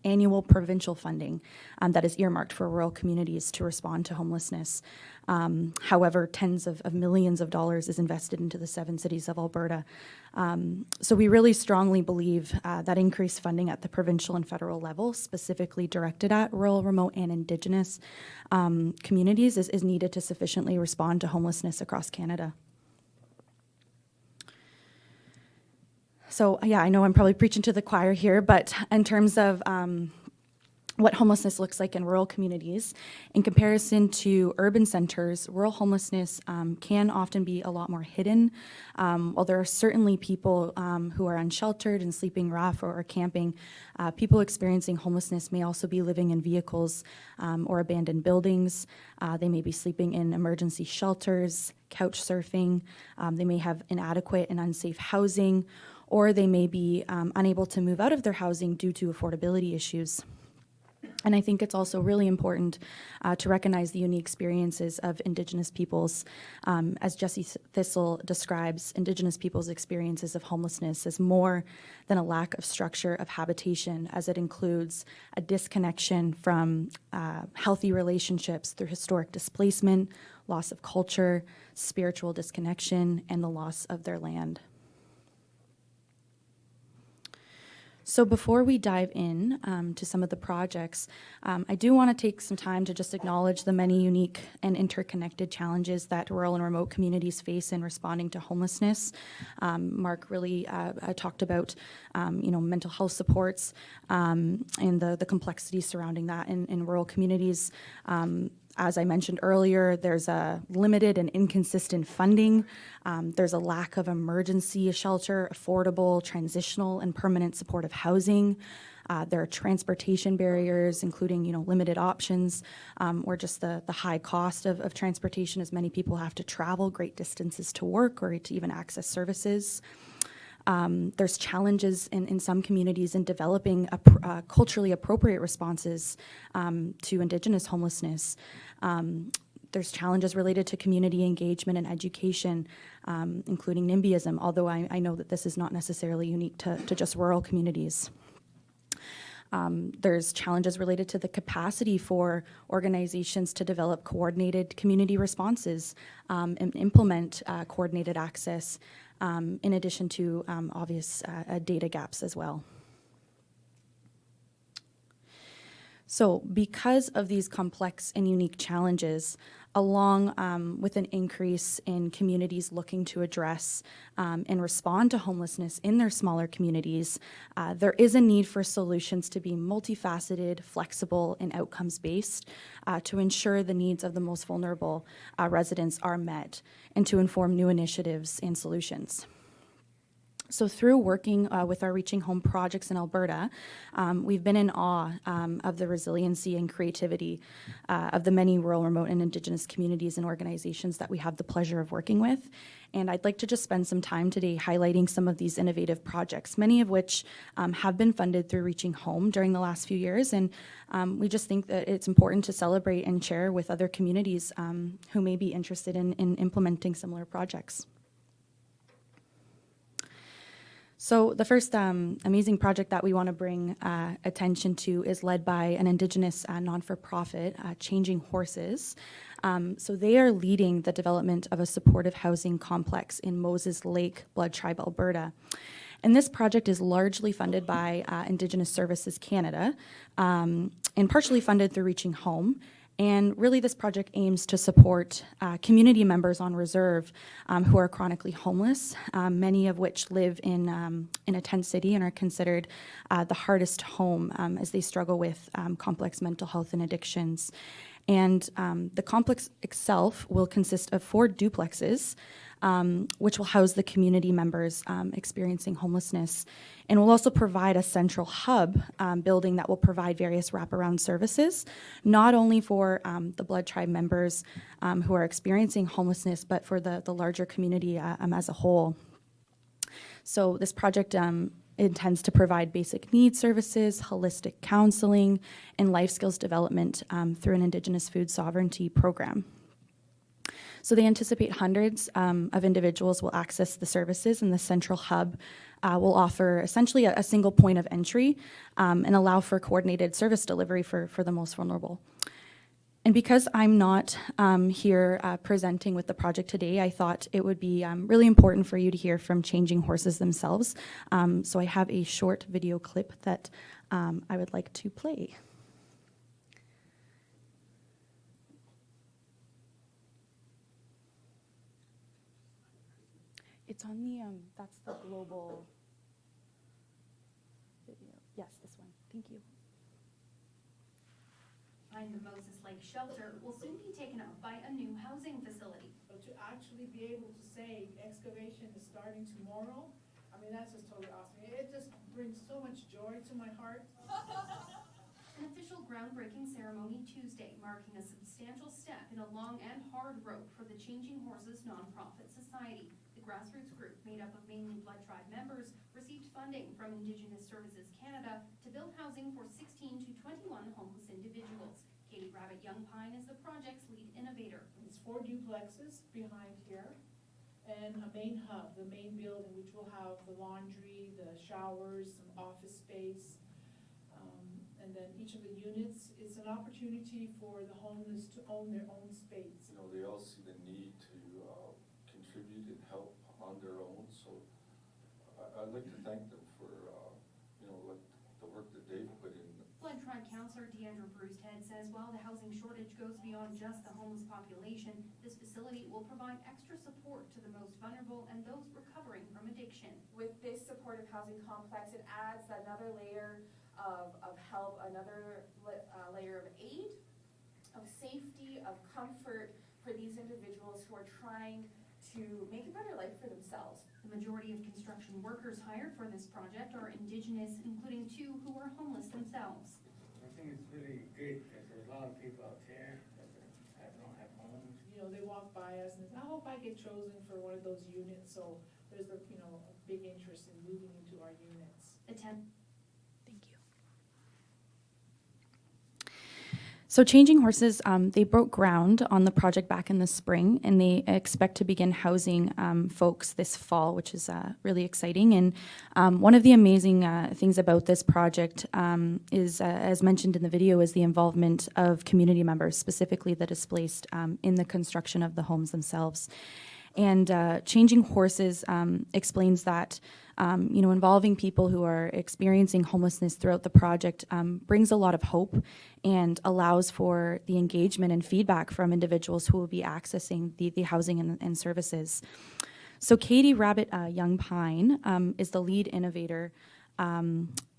annual provincial funding that is earmarked for rural communities to respond to homelessness. However, tens of millions of dollars is invested into the 7 cities of Alberta. So we really strongly believe that increased funding at the provincial and federal level, specifically directed at rural, remote, and Indigenous communities, is needed to sufficiently respond to homelessness across Canada. So yeah, I know I'm probably preaching to the choir here, but in terms of what homelessness looks like in rural communities, in comparison to urban centers, rural homelessness can often be a lot more hidden. While there are certainly people who are unsheltered and sleeping rough or camping, people experiencing homelessness may also be living in vehicles or abandoned buildings. They may be sleeping in emergency shelters, couch surfing. They may have inadequate and unsafe housing, or they may be unable to move out of their housing due to affordability issues. And I think it's also really important to recognize the unique experiences of Indigenous peoples. As Jessie Thistle describes, Indigenous peoples' experiences of homelessness as more than a lack of structure of habitation, as it includes a disconnection from healthy relationships through historic displacement, loss of culture, spiritual disconnection, and the loss of their land. So before we dive in to some of the projects, I do want to take some time to just acknowledge the many unique and interconnected challenges that rural and remote communities face in responding to homelessness. Mark really talked about, mental health supports and the complexities surrounding that in rural communities. As I mentioned earlier, there's a limited and inconsistent funding. There's a lack of emergency shelter, affordable, transitional, and permanent supportive housing. There are transportation barriers, including limited options, or just the high cost of transportation, as many people have to travel great distances to work or to even access services. There's challenges in some communities in developing culturally appropriate responses to Indigenous homelessness. There's challenges related to community engagement and education, including NIMBYism, although I know that this is not necessarily unique to just rural communities. There's challenges related to the capacity for organizations to develop coordinated community responses and implement coordinated access, in addition to obvious data gaps as well. So because of these complex and unique challenges, along with an increase in communities looking to address and respond to homelessness in their smaller communities, there is a need for solutions to be multifaceted, flexible, and outcomes-based to ensure the needs of the most vulnerable residents are met and to inform new initiatives and solutions. So through working with our Reaching Home projects in Alberta, we've been in awe of the resiliency and creativity of the many rural, remote, and Indigenous communities and organizations that we have the pleasure of working with. And I'd like to just spend some time today highlighting some of these innovative projects, many of which have been funded through Reaching Home during the last few years. And we just think that it's important to celebrate and share with other communities who may be interested in implementing similar projects. So the first amazing project that we want to bring attention to is led by an Indigenous non-for-profit, Changing Horses. So they are leading the development of a supportive housing complex in Moses Lake, Blood Tribe, Alberta. And this project is largely funded by Indigenous Services Canada and partially funded through Reaching Home. And really, this project aims to support community members on reserve who are chronically homeless, many of which live in a tent city and are considered the hardest home as they struggle with complex mental health and addictions. And the complex itself will consist of 4 duplexes, which will house the community members experiencing homelessness, and will also provide a central hub building that will provide various wraparound services, not only for the Blood Tribe members who are experiencing homelessness, but for the larger community as a whole. So this project intends to provide basic needs services, holistic counseling, and life skills development through an Indigenous food sovereignty program. So they anticipate hundreds of individuals will access the services, and the central hub will offer essentially a single point of entry and allow for coordinated service delivery for the most vulnerable. And because I'm not here presenting with the project today, I thought it would be really important for you to hear from Changing Horses themselves. So I have a short video clip that I would like to play. It's on the, that's the global video. Yes, this one. Thank you. Behind the Moses Lake shelter will soon be taken up by a new housing facility. But to actually be able to say excavation is starting tomorrow, I mean, that's just totally awesome. It just brings so much joy to my heart. An official groundbreaking ceremony Tuesday, marking a substantial step in a long and hard road for the Changing Horses nonprofit society. The grassroots group, made up of mainly Blood Tribe members, received funding from Indigenous Services Canada to build housing for 16 to 21 homeless individuals. Katie Rabbit Young Pine is the project's lead innovator. It's 4 duplexes behind here and a main hub, the main building, which will have the laundry, the showers, some office space. And then each of the units is an opportunity for the homeless to own their own space. You know, they all see the need to contribute and help on their own, so I'd like to thank them for, you know, like the work that they've put in. Blood Tribe Councillor Deandra Brucehead says while the housing shortage goes beyond just the homeless population, this facility will provide extra support to the most vulnerable and those recovering from addiction. With this supportive housing complex, it adds another layer of help, another layer of aid, of safety, of comfort for these individuals who are trying to make a better life for themselves. The majority of construction workers hired for this project are Indigenous, including 2 who are homeless themselves. I think it's really good because there's a lot of people out there that don't have homes. You know, they walk by us and say, I hope I get chosen for one of those units. So there's a, you know, a big interest in moving into our units. Thank you. So Changing Horses, they broke ground on the project back in the spring, and they expect to begin housing folks this fall, which is really exciting. And one of the amazing things about this project is, as mentioned in the video, is the involvement of community members, specifically the displaced, in the construction of the homes themselves. And Changing Horses explains that you know, involving people who are experiencing homelessness throughout the project brings a lot of hope and allows for the engagement and feedback from individuals who will be accessing the housing and services. So Katie Rabbit Young Pine is the lead innovator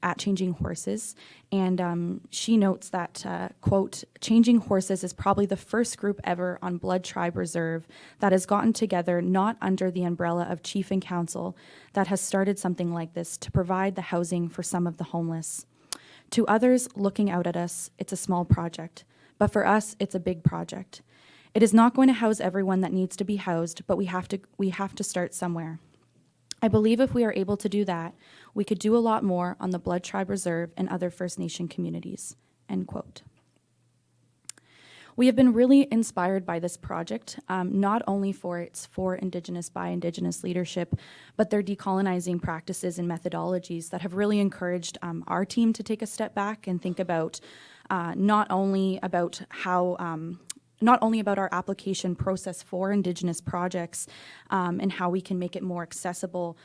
at Changing Horses, and she notes that, quote, Changing Horses is probably the first group ever on Blood Tribe Reserve that has gotten together not under the umbrella of Chief and Council that has started something like this to provide the housing for some of the homeless. To others looking out at us, it's a small project, but for us, it's a big project. It is not going to house everyone that needs to be housed, but we have to start somewhere. I believe if we are able to do that, we could do a lot more on the Blood Tribe Reserve and other First Nation communities, end quote. We have been really inspired by this project, not only for its for Indigenous by Indigenous leadership, but their decolonizing practices and methodologies that have really encouraged our team to take a step back and think about not only about our application process for Indigenous projects and how we can make it more accessible,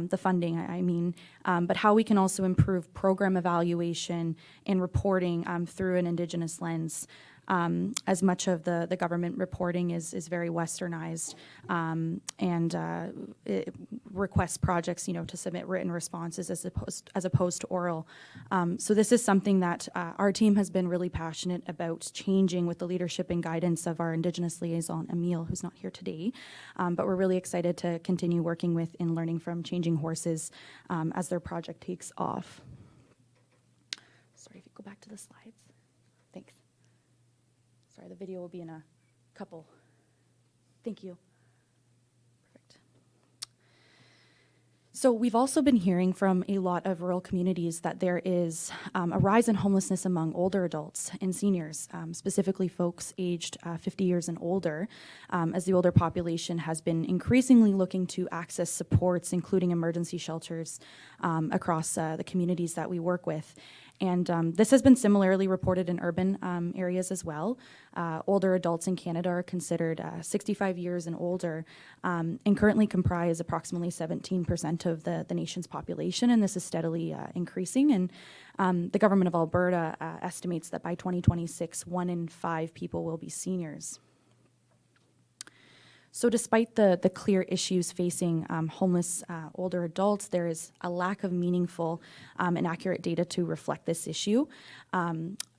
the funding, I mean, but how we can also improve program evaluation and reporting through an Indigenous lens. As much of the government reporting is very westernized and it requests projects, to submit written responses as opposed to oral. So this is something that our team has been really passionate about changing with the leadership and guidance of our Indigenous liaison, Emile, who's not here today. But we're really excited to continue working with and learning from Changing Horses as their project takes off. Sorry, if you go back to the slides. Thanks. Sorry, the video will be in a couple. Thank you. Perfect. So we've also been hearing from a lot of rural communities that there is a rise in homelessness among older adults and seniors, specifically folks aged 50 years and older, as the older population has been increasingly looking to access supports, including emergency shelters, across the communities that we work with. And this has been similarly reported in urban areas as well. Older adults in Canada are considered 65 years and older and currently comprise approximately 17% of the nation's population, and this is steadily increasing. And the government of Alberta estimates that by 2026, 1 in 5 people will be seniors. So despite the clear issues facing homeless older adults, there is a lack of meaningful and accurate data to reflect this issue.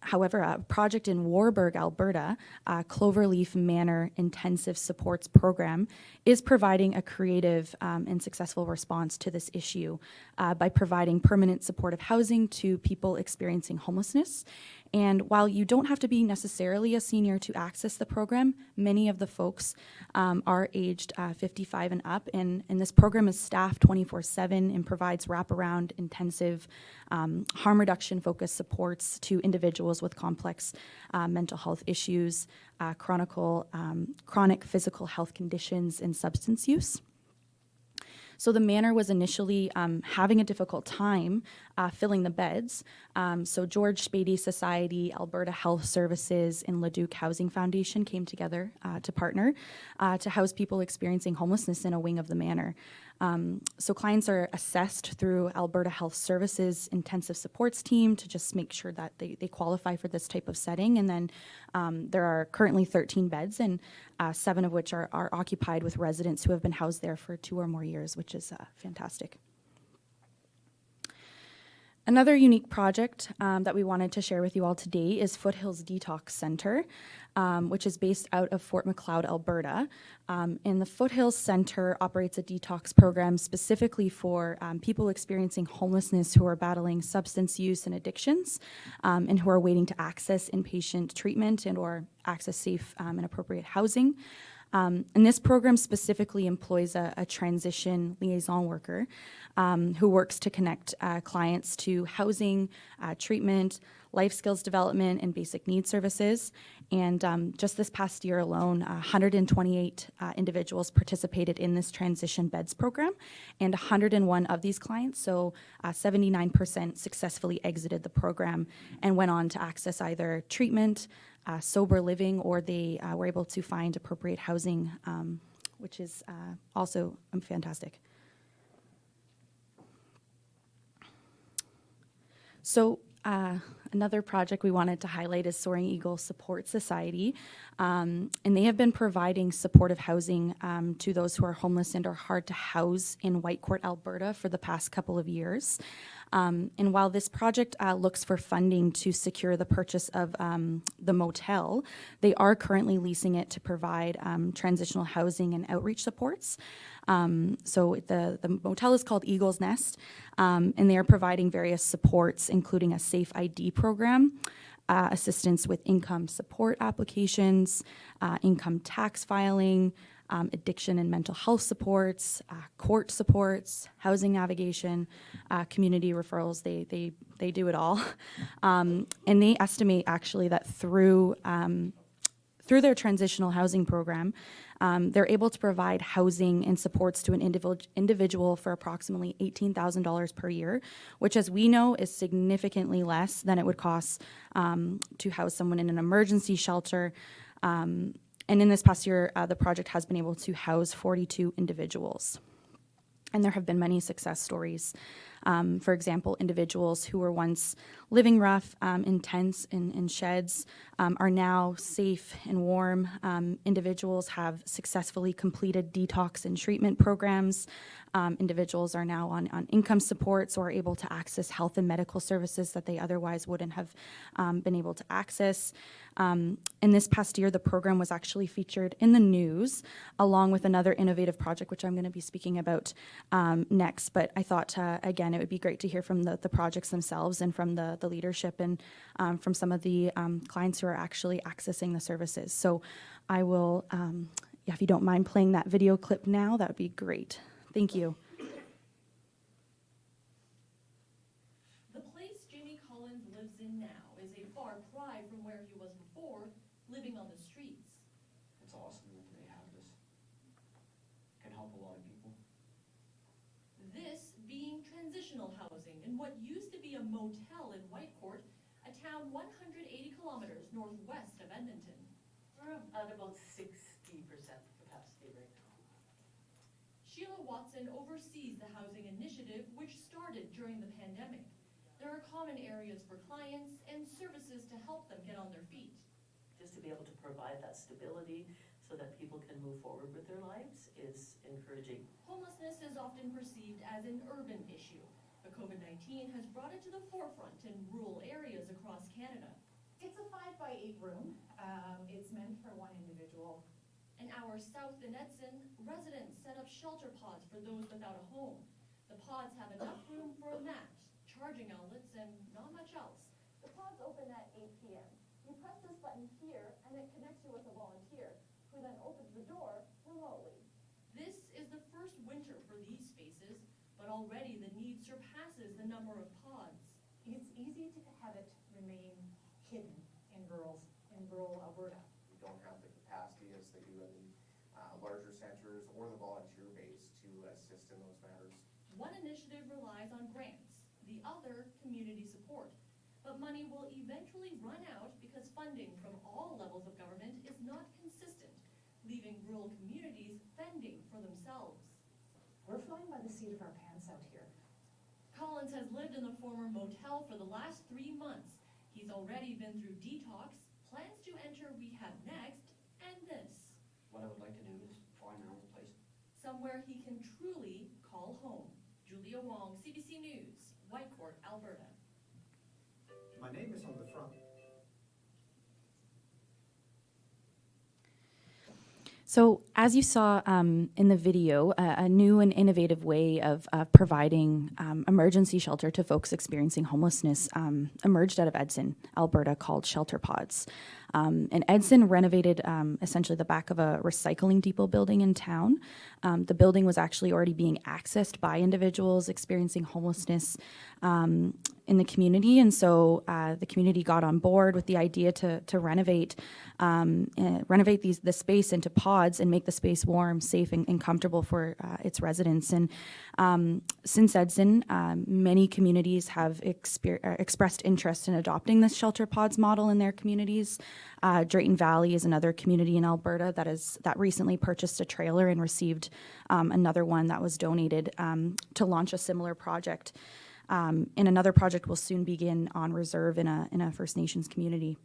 However, a project in Warburg, Alberta, Cloverleaf Manor Intensive Supports Program, is providing a creative and successful response to this issue by providing permanent supportive housing to people experiencing homelessness. And while you don't have to be necessarily a senior to access the program, many of the folks are aged 55 and up, and this program is staffed 24/7 and provides wraparound, intensive, harm reduction focused supports to individuals with complex mental health issues, chronic physical health conditions, and substance use. So the manor was initially having a difficult time filling the beds. So George Spady Society, Alberta Health Services, and Leduc Housing Foundation came together to partner to house people experiencing homelessness in a wing of the manor. So clients are assessed through Alberta Health Services intensive supports team to just make sure that they qualify for this type of setting. And then there are currently 13 beds, and 7 of which are occupied with residents who have been housed there for 2 or more years, which is fantastic. Another unique project that we wanted to share with you all today is Foothills Detox Center, which is based out of Fort Macleod, Alberta. And the Foothills Center operates a detox program specifically for people experiencing homelessness who are battling substance use and addictions, and who are waiting to access inpatient treatment and or access safe and appropriate housing. And this program specifically employs a transition liaison worker who works to connect clients to housing, treatment, life skills development, and basic needs services. And just this past year alone, 128 individuals participated in this transition beds program, and 101 of these clients, so 79%, successfully exited the program and went on to access either treatment, sober living, or they were able to find appropriate housing, which is also fantastic. So another project we wanted to highlight is Soaring Eagle Support Society, and they have been providing supportive housing to those who are homeless and are hard to house in Whitecourt, Alberta for the past couple of years. And while this project looks for funding to secure the purchase of the motel, they are currently leasing it to provide transitional housing and outreach supports. So the motel is called Eagle's Nest, and they are providing various supports, including a safe ID program, assistance with income support applications, income tax filing, addiction and mental health supports, court supports, housing navigation, community referrals. They do it all. And they estimate actually that through through their transitional housing program, they're able to provide housing and supports to an individual for approximately $18,000 per year, which, as we know, is significantly less than it would cost to house someone in an emergency shelter. And in this past year, the project has been able to house 42 individuals. And there have been many success stories. For example, individuals who were once living rough in tents and in sheds are now safe and warm. Individuals have successfully completed detox and treatment programs. Individuals are now on income supports or are able to access health and medical services that they otherwise wouldn't have been able to access. In this past year, the program was actually featured in the news, along with another innovative project, which I'm going to be speaking about next. But I thought, again, it would be great to hear from the projects themselves and from the leadership and from some of the clients who are actually accessing the services. So I will, if you don't mind playing that video clip now, that would be great. Thank you. The place Jamie Collins lives in now is a far cry from where he was before, living on the streets. It's awesome that they have this. Can help a lot of people. This being transitional housing in what used to be a motel in Whitecourt, a town 180 kilometers northwest of Edmonton. We're at about 60% capacity right now. Sheila Watson oversees the housing initiative, which started during the pandemic. There are common areas for clients and services to help them get on their feet. Just to be able to provide that stability so that people can move forward with their lives is encouraging. Homelessness is often perceived as an urban issue, but COVID-19 has brought it to the forefront in rural areas across Canada. It's a 5x8 room. It's meant for one individual. An hour south in Edson, residents set up shelter pods for those without a home. The pods have enough room for a mat, charging outlets, and not much else. The pods open at 8 p.m. You press this button here, and it connects you with a volunteer, who then opens the door remotely. This is the first winter for these spaces, but already the need surpasses the number of pods. It's easy to have it remain hidden in rural Alberta. We don't have the capacity as they do in the larger centers or the volunteer base to assist in those matters. One initiative relies on grants, the other community support. But money will eventually run out because funding from all levels of government is not consistent, leaving rural communities fending for themselves. We're flying by the seat of our pants out here. Collins has lived in the former motel for the last 3 months. He's already been through detox, plans to enter rehab next, and this. What I would like to do is find my own place. Somewhere he can truly call home. Julia Wong, CBC News, Whitecourt, Alberta. My name is on the front. So as you saw in the video, a new and innovative way of providing emergency shelter to folks experiencing homelessness emerged out of Edson, Alberta, called Shelter Pods. And Edson renovated essentially the back of a recycling depot building in town. The building was actually already being accessed by individuals experiencing homelessness in the community, and so the community got on board with the idea to renovate the space into pods and make the space warm, safe, and comfortable for its residents. And since Edson, many communities have expressed interest in adopting this shelter pods model in their communities. Drayton Valley is another community in Alberta that recently purchased a trailer and received another one that was donated to launch a similar project. And another project will soon begin on reserve in a First Nations community.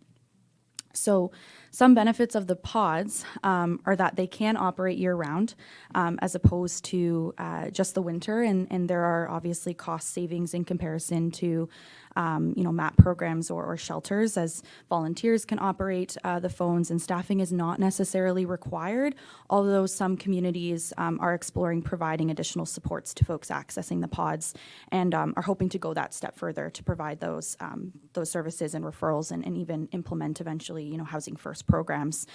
So some benefits of the pods are that they can operate year-round as opposed to just the winter, and there are obviously cost savings in comparison to MAP programs or shelters, as volunteers can operate the phones and staffing is not necessarily required, although some communities are exploring providing additional supports to folks accessing the pods and are hoping to go that step further to provide those services and referrals and even implement eventually housing first programs.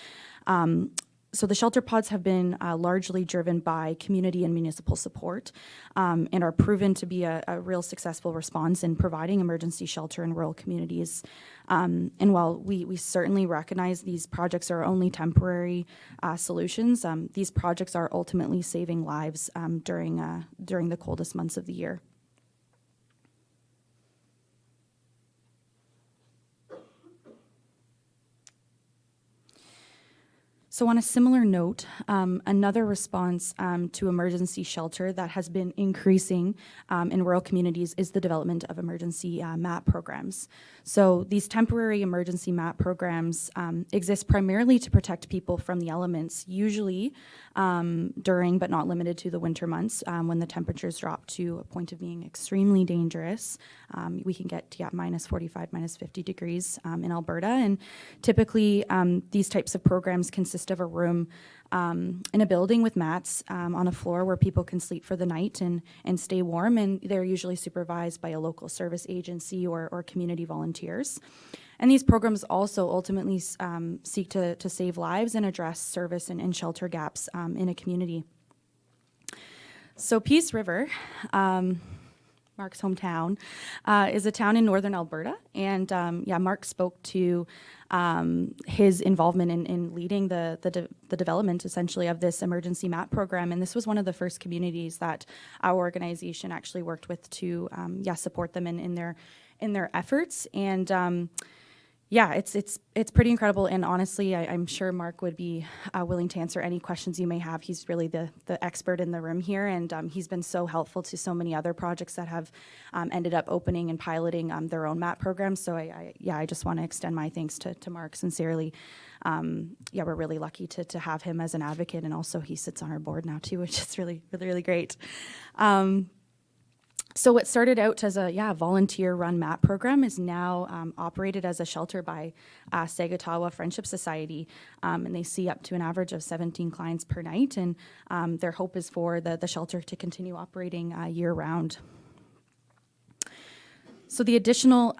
So the shelter pods have been largely driven by community and municipal support, and are proven to be a real successful response in providing emergency shelter in rural communities. And while we certainly recognize these projects are only temporary solutions, these projects are ultimately saving lives during the coldest months of the year. So on a similar note, another response to emergency shelter that has been increasing in rural communities is the development of emergency MAP programs. So these temporary emergency MAP programs exist primarily to protect people from the elements, usually during but not limited to the winter months when the temperatures drop to a point of being extremely dangerous. We can get to minus 45, minus 50 degrees in Alberta, and typically these types of programs consist of a room in a building with mats on a floor where people can sleep for the night and stay warm, and they're usually supervised by a local service agency or community volunteers. And these programs also ultimately seek to save lives and address service and shelter gaps in a community. So Peace River, Mark's hometown, is a town in northern Alberta, and Mark spoke to his involvement in leading the development, essentially, of this emergency MAP program, and this was one of the first communities that our organization actually worked with to support them in their efforts. And it's pretty incredible, and honestly, I'm sure Mark would be willing to answer any questions you may have. He's really the expert in the room here, and he's been so helpful to so many other projects that have ended up opening and piloting their own MAP programs. So I just want to extend my thanks to Mark sincerely. We're really lucky to have him as an advocate, and also he sits on our board now too, which is really, really, really great. So what started out as a volunteer-run MAP program is now operated as a shelter by Sagatawa Friendship Society, and they see up to an average of 17 clients per night, and their hope is for the shelter to continue operating year-round. So the additional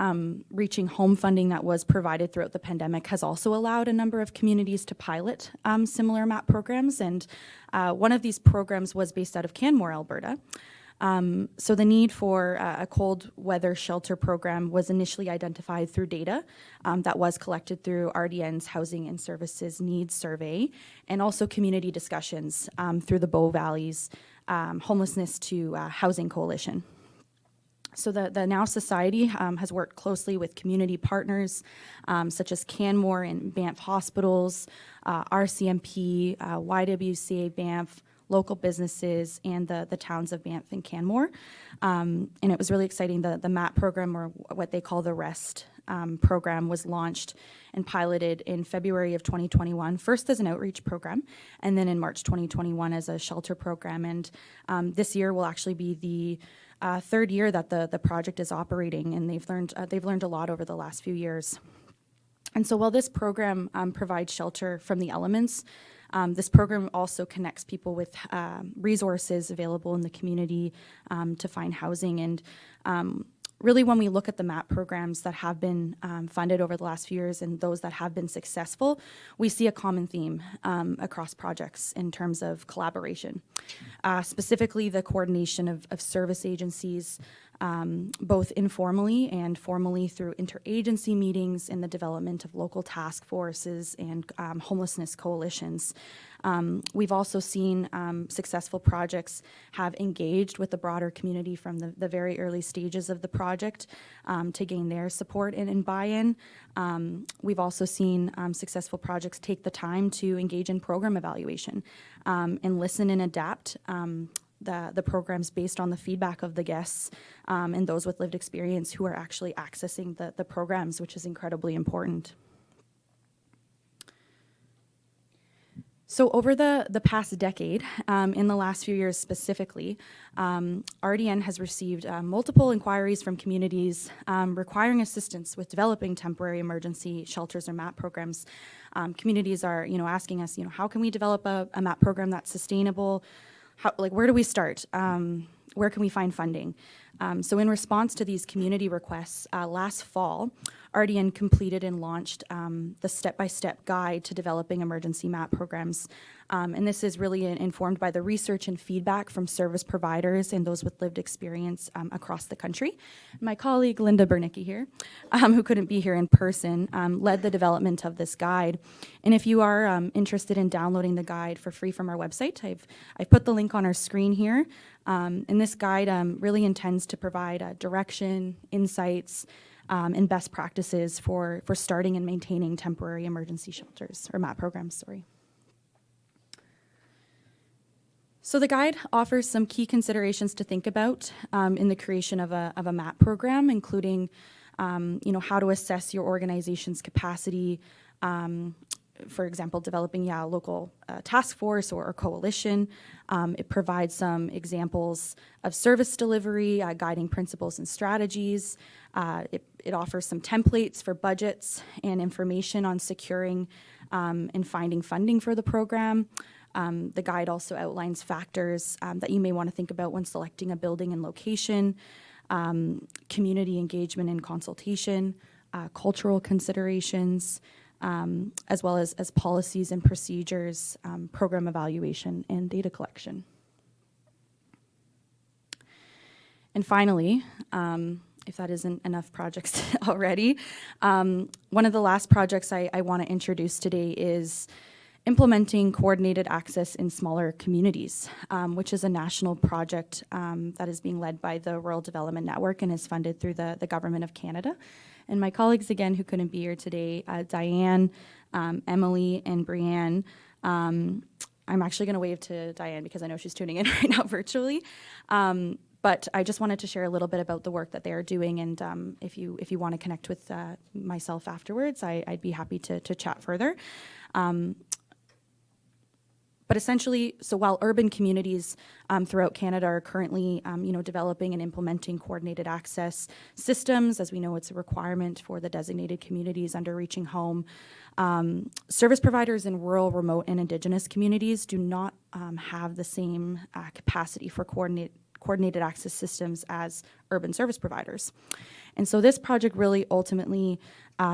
reaching home funding that was provided throughout the pandemic has also allowed a number of communities to pilot similar MAP programs, and one of these programs was based out of Canmore, Alberta. So the need for a cold weather shelter program was initially identified through data that was collected through RDN's Housing and Services Needs Survey, and also community discussions through the Bow Valley's Homelessness to Housing Coalition. So the Now Society has worked closely with community partners such as Canmore and Banff Hospitals, RCMP, YWCA Banff, local businesses, and the towns of Banff and Canmore. And it was really exciting. The MAP program, or what they call the REST program, was launched and piloted in February of 2021, first as an outreach program, and then in March 2021 as a shelter program. And this year will actually be the third year that the project is operating, and they've learned a lot over the last few years. And so while this program provides shelter from the elements, this program also connects people with resources available in the community to find housing. And really, when we look at the MAP programs that have been funded over the last few years and those that have been successful, we see a common theme across projects in terms of collaboration. Specifically, the coordination of service agencies, both informally and formally through interagency meetings in the development of local task forces and homelessness coalitions. We've also seen successful projects have engaged with the broader community from the very early stages of the project to gain their support and buy-in. We've also seen successful projects take the time to engage in program evaluation and listen and adapt the programs based on the feedback of the guests and those with lived experience who are actually accessing the programs, which is incredibly important. So over the past decade, in the last few years specifically, RDN has received multiple inquiries from communities requiring assistance with developing temporary emergency shelters or MAP programs. Communities are, asking us, how can we develop a MAP program that's sustainable? Where do we start? Where can we find funding? So in response to these community requests, last fall, RDN completed and launched the step-by-step guide to developing emergency MAP programs. And this is really informed by the research and feedback from service providers and those with lived experience across the country. My colleague, Linda Bernicki here, who couldn't be here in person, led the development of this guide. And if you are interested in downloading the guide for free from our website, I've put the link on our screen here. And this guide really intends to provide direction, insights, and best practices for starting and maintaining temporary emergency shelters, or MAP programs, sorry. So the guide offers some key considerations to think about in the creation of a MAP program, including how to assess your organization's capacity, for example, developing a local task force or coalition. It provides some examples of service delivery, guiding principles and strategies. It offers some templates for budgets and information on securing and finding funding for the program. The guide also outlines factors that you may want to think about when selecting a building and location, community engagement and consultation, cultural considerations, as well as policies and procedures, program evaluation, and data collection. And finally, if that isn't enough projects already, one of the last projects I want to introduce today is implementing coordinated access in smaller communities, which is a national project that is being led by the Rural Development Network and is funded through the Government of Canada. And my colleagues, again, who couldn't be here today, Diane, Emily, and Brianne. I'm actually going to wave to Diane because I know she's tuning in right now virtually. But I just wanted to share a little bit about the work that they are doing, and if you want to connect with myself afterwards, I'd be happy to chat further. But essentially, so while urban communities throughout Canada are currently, developing and implementing coordinated access systems, as we know it's a requirement for the designated communities under Reaching Home, service providers in rural, remote, and Indigenous communities do not have the same capacity for coordinated access systems as urban service providers. And so this project really ultimately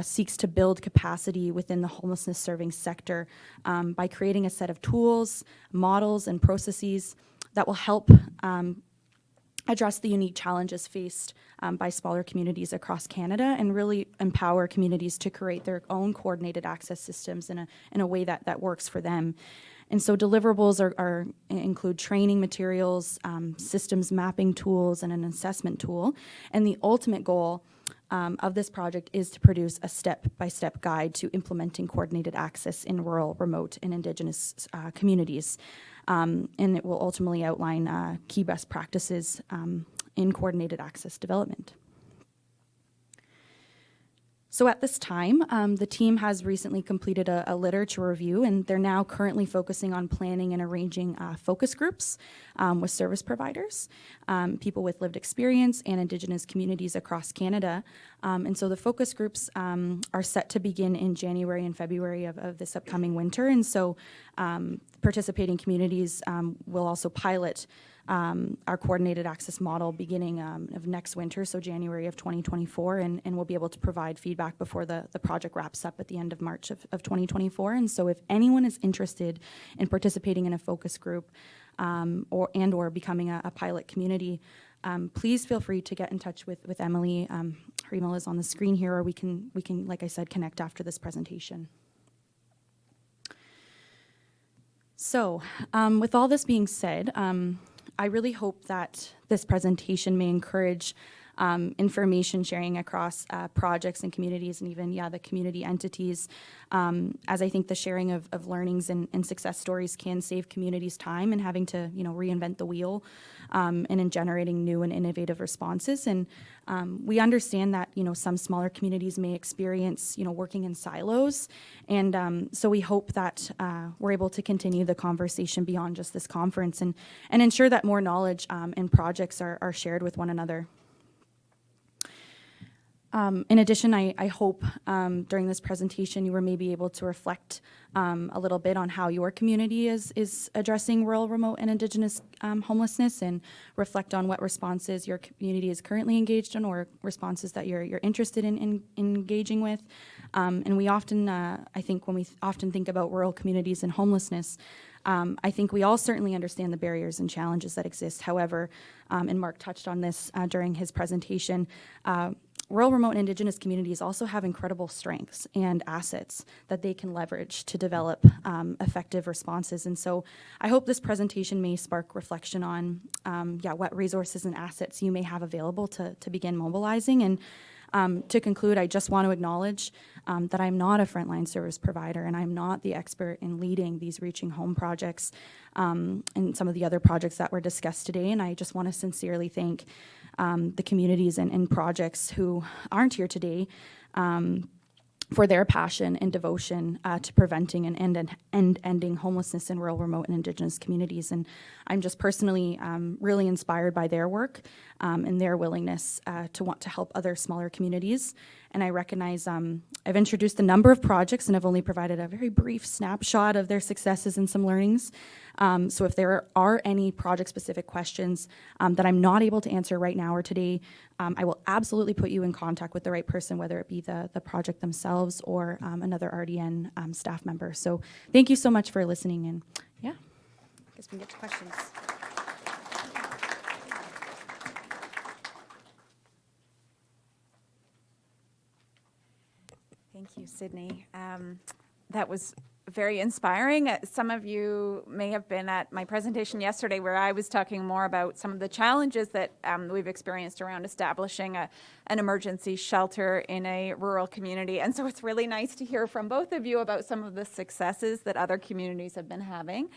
seeks to build capacity within the homelessness serving sector by creating a set of tools, models, and processes that will help address the unique challenges faced by smaller communities across Canada and really empower communities to create their own coordinated access systems in a way that works for them. And so deliverables include training materials, systems mapping tools, and an assessment tool. And the ultimate goal of this project is to produce a step-by-step guide to implementing coordinated access in rural, remote, and Indigenous communities. And it will ultimately outline key best practices in coordinated access development. So at this time, the team has recently completed a literature review, and they're now currently focusing on planning and arranging focus groups with service providers, people with lived experience, and Indigenous communities across Canada. And so the focus groups are set to begin in January and February of this upcoming winter. And so participating communities will also pilot our coordinated access model beginning of next winter, so January of 2024, and we'll be able to provide feedback before the project wraps up at the end of March of 2024. And so if anyone is interested in participating in a focus group or becoming a pilot community, please feel free to get in touch with Emily. Her email is on the screen here, or we can, like I said, connect after this presentation. So with all this being said, I really hope that this presentation may encourage information sharing across projects and communities, and even, the community entities, as I think the sharing of learnings and success stories can save communities time in having to, reinvent the wheel, and in generating new and innovative responses. And we understand that, some smaller communities may experience, working in silos. And so we hope that we're able to continue the conversation beyond just this conference and ensure that more knowledge and projects are shared with one another. In addition, I hope during this presentation you were maybe able to reflect a little bit on how your community is addressing rural, remote, and Indigenous homelessness, and reflect on what responses your community is currently engaged in, or responses that you're interested in engaging with. And we often, I think when we often think about rural communities and homelessness, I think we all certainly understand the barriers and challenges that exist. However, and Mark touched on this during his presentation, rural, remote, and Indigenous communities also have incredible strengths and assets that they can leverage to develop effective responses. And so I hope this presentation may spark reflection on what resources and assets you may have available to begin mobilizing. And to conclude, I just want to acknowledge that I'm not a frontline service provider, and I'm not the expert in leading these Reaching Home projects and some of the other projects that were discussed today. And I just want to sincerely thank the communities and projects who aren't here today for their passion and devotion to preventing and ending homelessness in rural, remote, and Indigenous communities. And I'm just personally really inspired by their work and their willingness to want to help other smaller communities. And I recognize I've introduced a number of projects and have only provided a very brief snapshot of their successes and some learnings. So if there are any project-specific questions that I'm not able to answer right now or today, I will absolutely put you in contact with the right person, whether it be the project themselves or another RDN staff member. So thank you so much for listening, and I guess we can get to questions. Thank you, Sydney. That was very inspiring. Some of you may have been at my presentation yesterday where I was talking more about some of the challenges that we've experienced around establishing an emergency shelter in a rural community. And so it's really nice to hear from both of you about some of the successes that other communities have been having.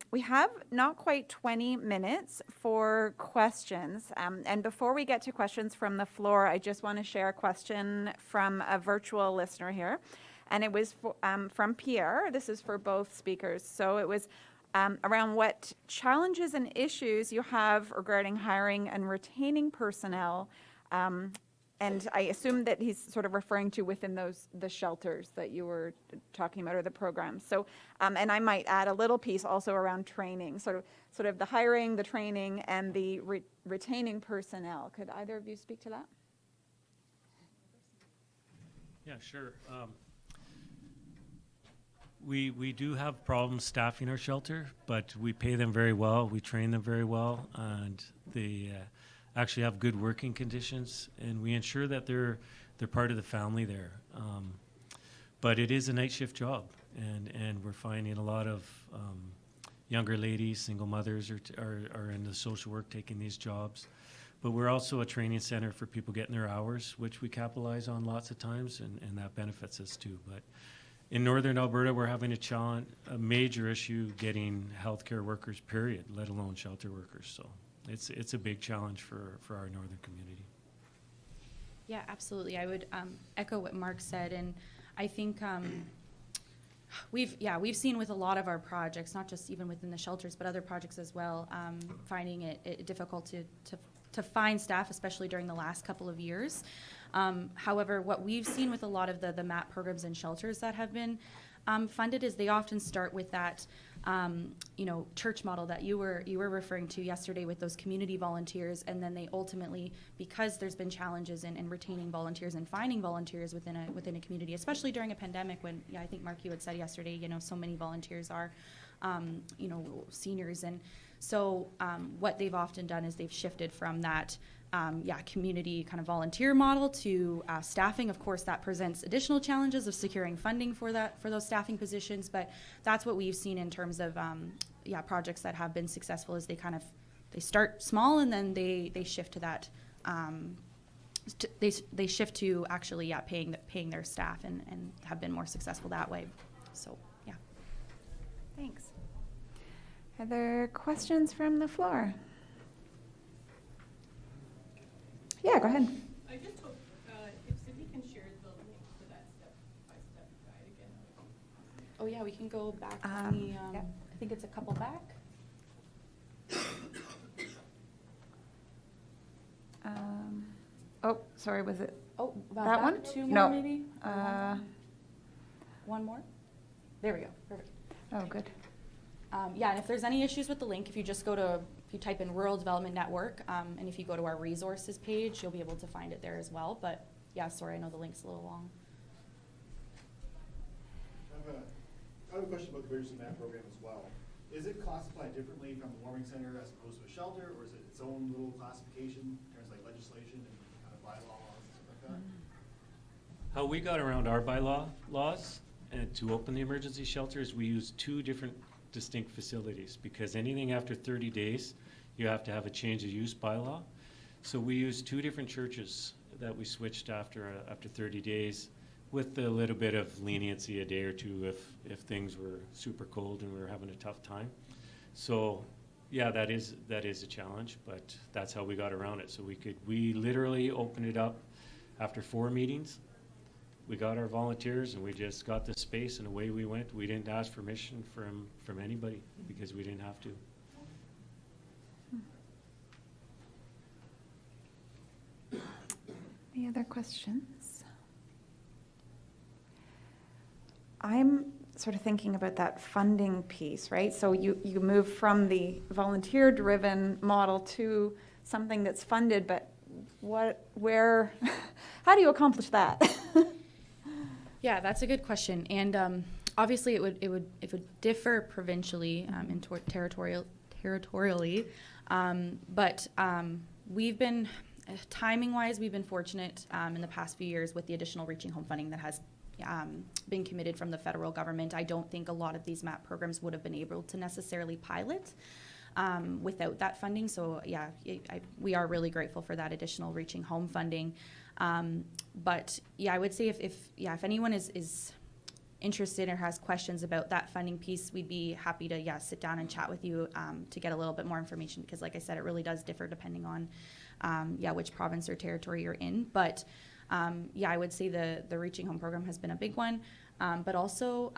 We have not quite 20 minutes for questions. And before we get to questions from the floor, I just want to share a question from a virtual listener here. And it was from Pierre. This is for both speakers. So it was around what challenges and issues you have regarding hiring and retaining personnel. And I assume that he's sort of referring to within the shelters that you were talking about, or the programs. So, and I might add a little piece also around training, sort of the hiring, the training, and the retaining personnel. Could either of you speak to that? Yeah, sure. We do have problems staffing our shelter, but we pay them very well. We train them very well, and they actually have good working conditions, and we ensure that they're part of the family there. But it is a night shift job, and we're finding a lot of younger ladies, single mothers are in the social work taking these jobs. But we're also a training center for people getting their hours, which we capitalize on lots of times, and that benefits us too. But in northern Alberta, we're having a major issue getting healthcare workers, period, let alone shelter workers. So it's a big challenge for our northern community. Yeah, absolutely. I would echo what Mark said, and I think we've seen with a lot of our projects, not just even within the shelters, but other projects as well, finding it difficult to find staff, especially during the last couple of years. However, what we've seen with a lot of the MAP programs and shelters that have been funded is they often start with that church model that you were referring to yesterday with those community volunteers, and then they ultimately, because there's been challenges in retaining volunteers and finding volunteers within a community, especially during a pandemic when, I think Mark, you had said yesterday, so many volunteers are seniors, and so what they've often done is they've shifted from that community kind of volunteer model to staffing. Of course, that presents additional challenges of securing funding for those staffing positions, but that's what we've seen in terms of projects that have been successful is they start small and then they shift to that they shift to actually paying their staff and have been more successful that way. So Thanks. Are there questions from the floor? Yeah, go ahead. I just hope if Sydney can share the link to that step-by-step guide again. Oh yeah, we can go back on the, I think it's a couple back. sorry, was it Oh, that one? Two No. more maybe? One more? There we go, perfect. Oh, good. Yeah, and if there's any issues with the link, if you type in Rural Development Network, and if you go to our resources page, you'll be able to find it there as well. But yeah, sorry, I know the link's a little long. I have a question about the Greater St. Matt program as well. Is it classified differently from the warming center as opposed to a shelter, or is it its own little classification in terms of like legislation and kind of bylaws and stuff like that? How we got around our laws and to open the emergency shelters, we use two different distinct facilities, because anything after 30 days, you have to have a change of use bylaw. So we use two different churches that we switched after 30 days, with a little bit of leniency, a day or two if things were super cold and we were having a tough time. So yeah, that is a challenge, but that's how we got around it. So we literally opened it up after 4 meetings. We got our volunteers and we just got the space and away we went. We didn't ask permission from anybody because we didn't have to. Any other questions? I'm sort of thinking about that funding piece, right? So you move from the volunteer-driven model to something that's funded, but how do you accomplish that? Yeah, that's a good question, and obviously it would differ provincially and territorially, but we've been timing-wise, we've been fortunate in the past few years with the additional Reaching Home funding that has been committed from the federal government. I don't think a lot of these MAP programs would have been able to necessarily pilot without that funding. So yeah, we are really grateful for that additional Reaching Home funding. But yeah, I would say if anyone is interested or has questions about that funding piece, we'd be happy to sit down and chat with you to get a little bit more information, because like I said, it really does differ depending on which province or territory you're in. But I would say the Reaching Home program has been a big one, but also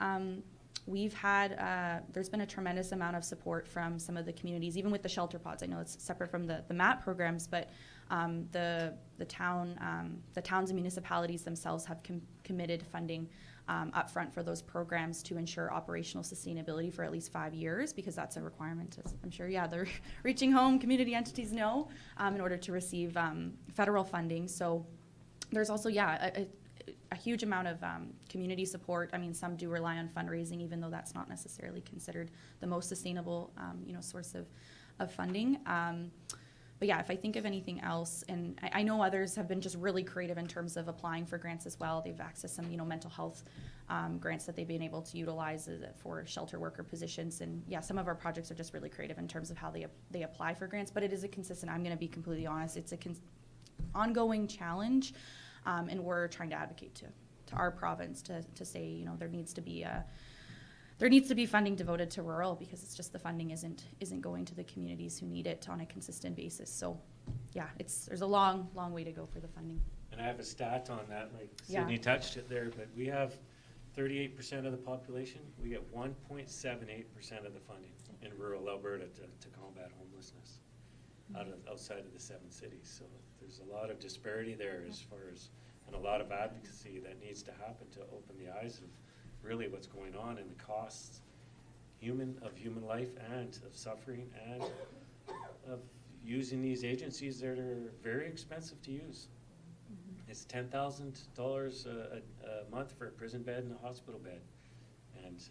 we've had there's been a tremendous amount of support from some of the communities, even with the shelter pods. I know it's separate from the MAT programs, but the towns and municipalities themselves have committed funding upfront for those programs to ensure operational sustainability for at least 5 years, because that's a requirement, as I'm sure the Reaching Home community entities know, in order to receive federal funding. So there's also a huge amount of community support. I mean, some do rely on fundraising, even though that's not necessarily considered the most sustainable source of funding. But yeah, if I think of anything else, and I know others have been just really creative in terms of applying for grants as well. They've accessed some, mental health grants that they've been able to utilize for shelter worker positions. And yeah, some of our projects are just really creative in terms of how they apply for grants. But it is a consistent, I'm going to be completely honest, it's ongoing challenge. And we're trying to advocate to our province to say, there needs to be funding devoted to rural, because it's just the funding isn't going to the communities who need it on a consistent basis. So yeah, there's a long way to go for the funding. And I have a stat on that, like Yeah. Sydney touched it there, but we have 38% of the population. We get 1.78% of the funding in rural Alberta to combat homelessness outside of the 7 cities. So there's a lot of disparity there as far as, and a lot of advocacy that needs to happen to open the eyes of really what's going on and the costs of human life and of suffering and of using these agencies that are very expensive to use. It's $10,000 a month for a prison bed and a hospital bed, and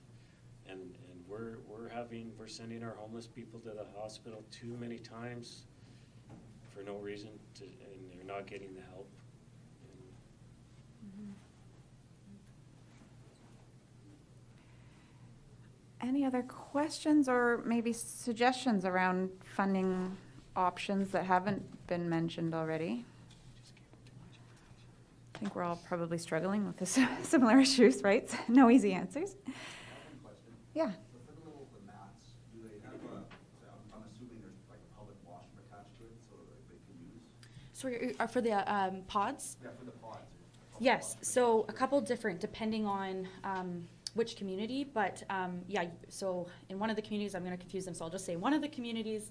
we're sending our homeless people to the hospital too many times for no reason, and they're not getting the help. Any other questions or maybe suggestions around funding options that haven't been mentioned already? I think we're all probably struggling with this similar issues, right? No easy answers. I have one question. Yeah. So for the mats, do they have I'm assuming there's like a public washroom attached to it so that they can use? So for the pods? Yeah, for the pods. Yes, so a couple different, depending on which community, but so in one of the communities, I'm going to confuse them, so I'll just say one of the communities,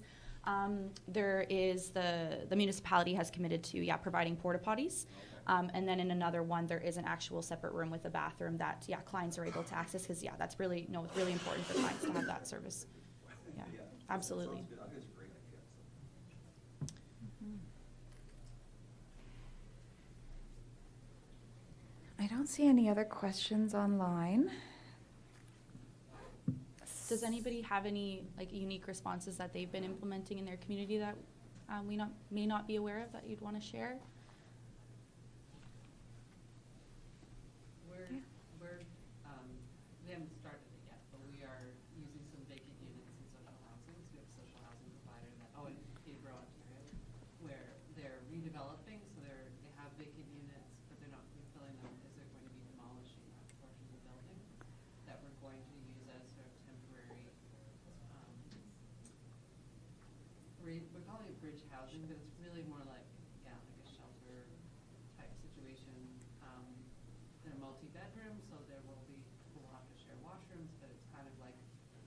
There is the municipality has committed to, providing porta potties. And then in another one, there is an actual separate room with a bathroom that, clients are able to access, because, that's really, it's really important for clients to have that service. Yeah, absolutely. Sounds good. I think it's a great idea. I don't see any other questions online. Does anybody have any unique responses that they've been implementing in their community that we may not be aware of that you'd want to share? We're we haven't started it yet, but we are using some vacant units in social housing. So we have a social housing provider that, in Peterborough, Ontario, where they're redeveloping. So they have vacant units, but they're not refilling them as they're going to be demolishing portions of the building that we're going to use as sort of temporary. We're calling it bridge housing, but it's really more like a shelter type situation. They're multi-bedroom, so there will be people will have to share washrooms, but it's kind of like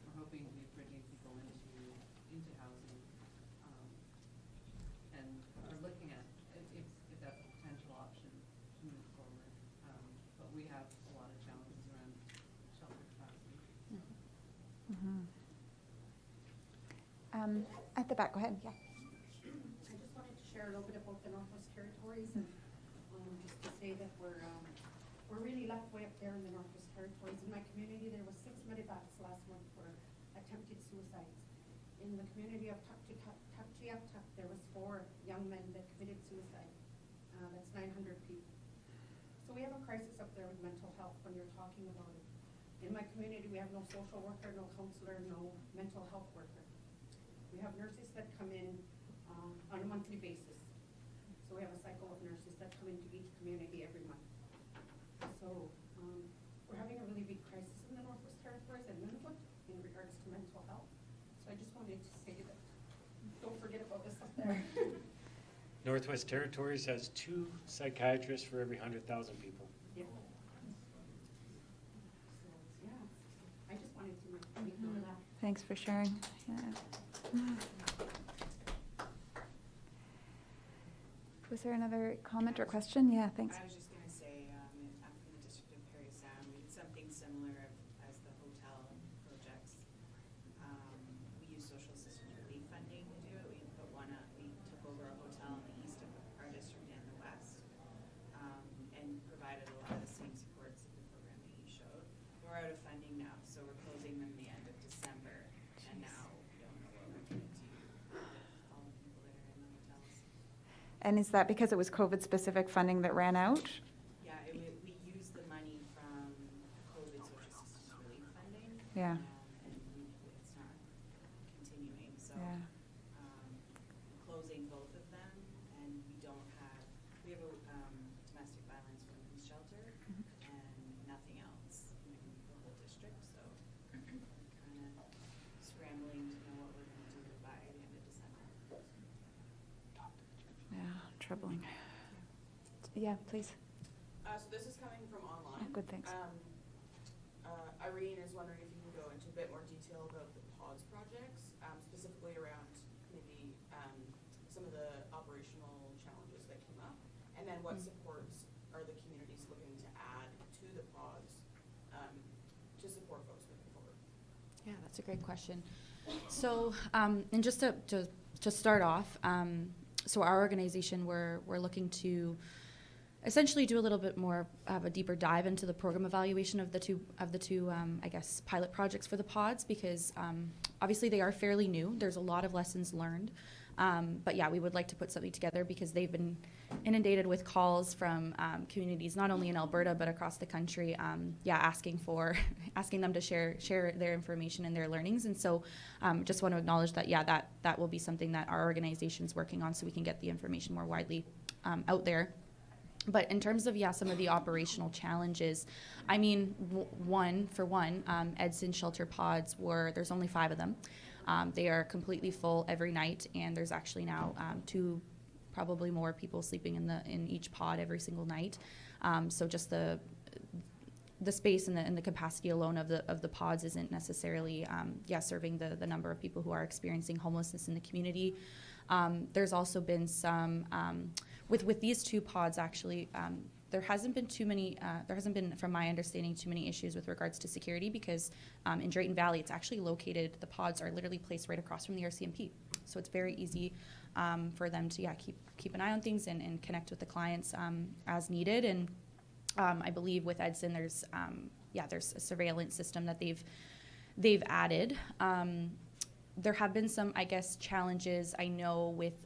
we're hoping to be bridging people into housing, and we're looking at if that's a potential option to move forward. But we have a lot of challenges around shelter capacity. At the back, go ahead. Yeah. I just wanted to share a little bit about the Northwest Territories, and just to say that we're really lucky way up there in the Northwest Territories. In my community, there was 6 medevacs last month for attempted suicides. In the community of Tuktoyaktuk, there was 4 young men that committed suicide. That's 900 people. So we have a crisis up there with mental health when you're talking about it. In my community, we have no social worker, no counselor, no mental health worker. We have nurses that come in on a monthly basis. So we have a cycle of nurses that come into each community every month. So we're having a really big crisis in the Northwest Territories and Nunavut in regards to mental health. So I just wanted to say that don't forget about us up there. Northwest Territories has 2 psychiatrists for every 100,000 people. Yeah. So, I just wanted to make note of that. Thanks for sharing. Yeah. Was there another comment or question? Yeah, thanks. I was just going to say, I'm from the District of Parry Sound. We did something similar as the hotel projects. We use social assistance relief funding to do it. We took over a hotel in the east of our district and the west, and provided a lot of the same supports of the program that you showed. We're out of funding now, so we're closing them the end of December, and now we don't know what we're going to do with all the people that are in the hotels. And is that because it was COVID-specific funding that ran out? Yeah, we used the money from COVID social assistance relief funding. Yeah. And it's not continuing, so closing both of them, and we have a domestic violence women's shelter and nothing else in the whole district, so we're kind of scrambling to know what we're going to do by the end of December. Yeah, troubling. Yeah, please. So this is coming from online. Oh, good, thanks. Irene is wondering if you can go into a bit more detail about the PODS projects, specifically around maybe some of the operational challenges that came up, and then what supports are the communities looking to add to the PODS to support folks moving forward? Yeah, that's a great question. So, and just to start off, so our organization, we're looking to essentially do a little bit more of a deeper dive into the program evaluation of the two I guess, pilot projects for the pods, because obviously they are fairly new. There's a lot of lessons learned. But yeah, we would like to put something together because they've been inundated with calls from communities, not only in Alberta, but across the country, asking them to share their information and their learnings. And so just want to acknowledge that, that will be something that our organization's working on so we can get the information more widely out there. But in terms of, some of the operational challenges, I mean, Edson shelter pods there's only 5 of them. They are completely full every night, and there's actually now 2, probably more people sleeping in each pod every single night. So just the space and the capacity alone of the pods isn't necessarily serving the number of people who are experiencing homelessness in the community. There's also been some with these 2 pods actually. There hasn't been, from my understanding, too many issues with regards to security because in Drayton Valley, it's actually located, the pods are literally placed right across from the RCMP. So it's very easy for them to keep an eye on things and connect with the clients as needed. And I believe with Edson, there's a surveillance system that they've added. There have been some, I guess, challenges I know with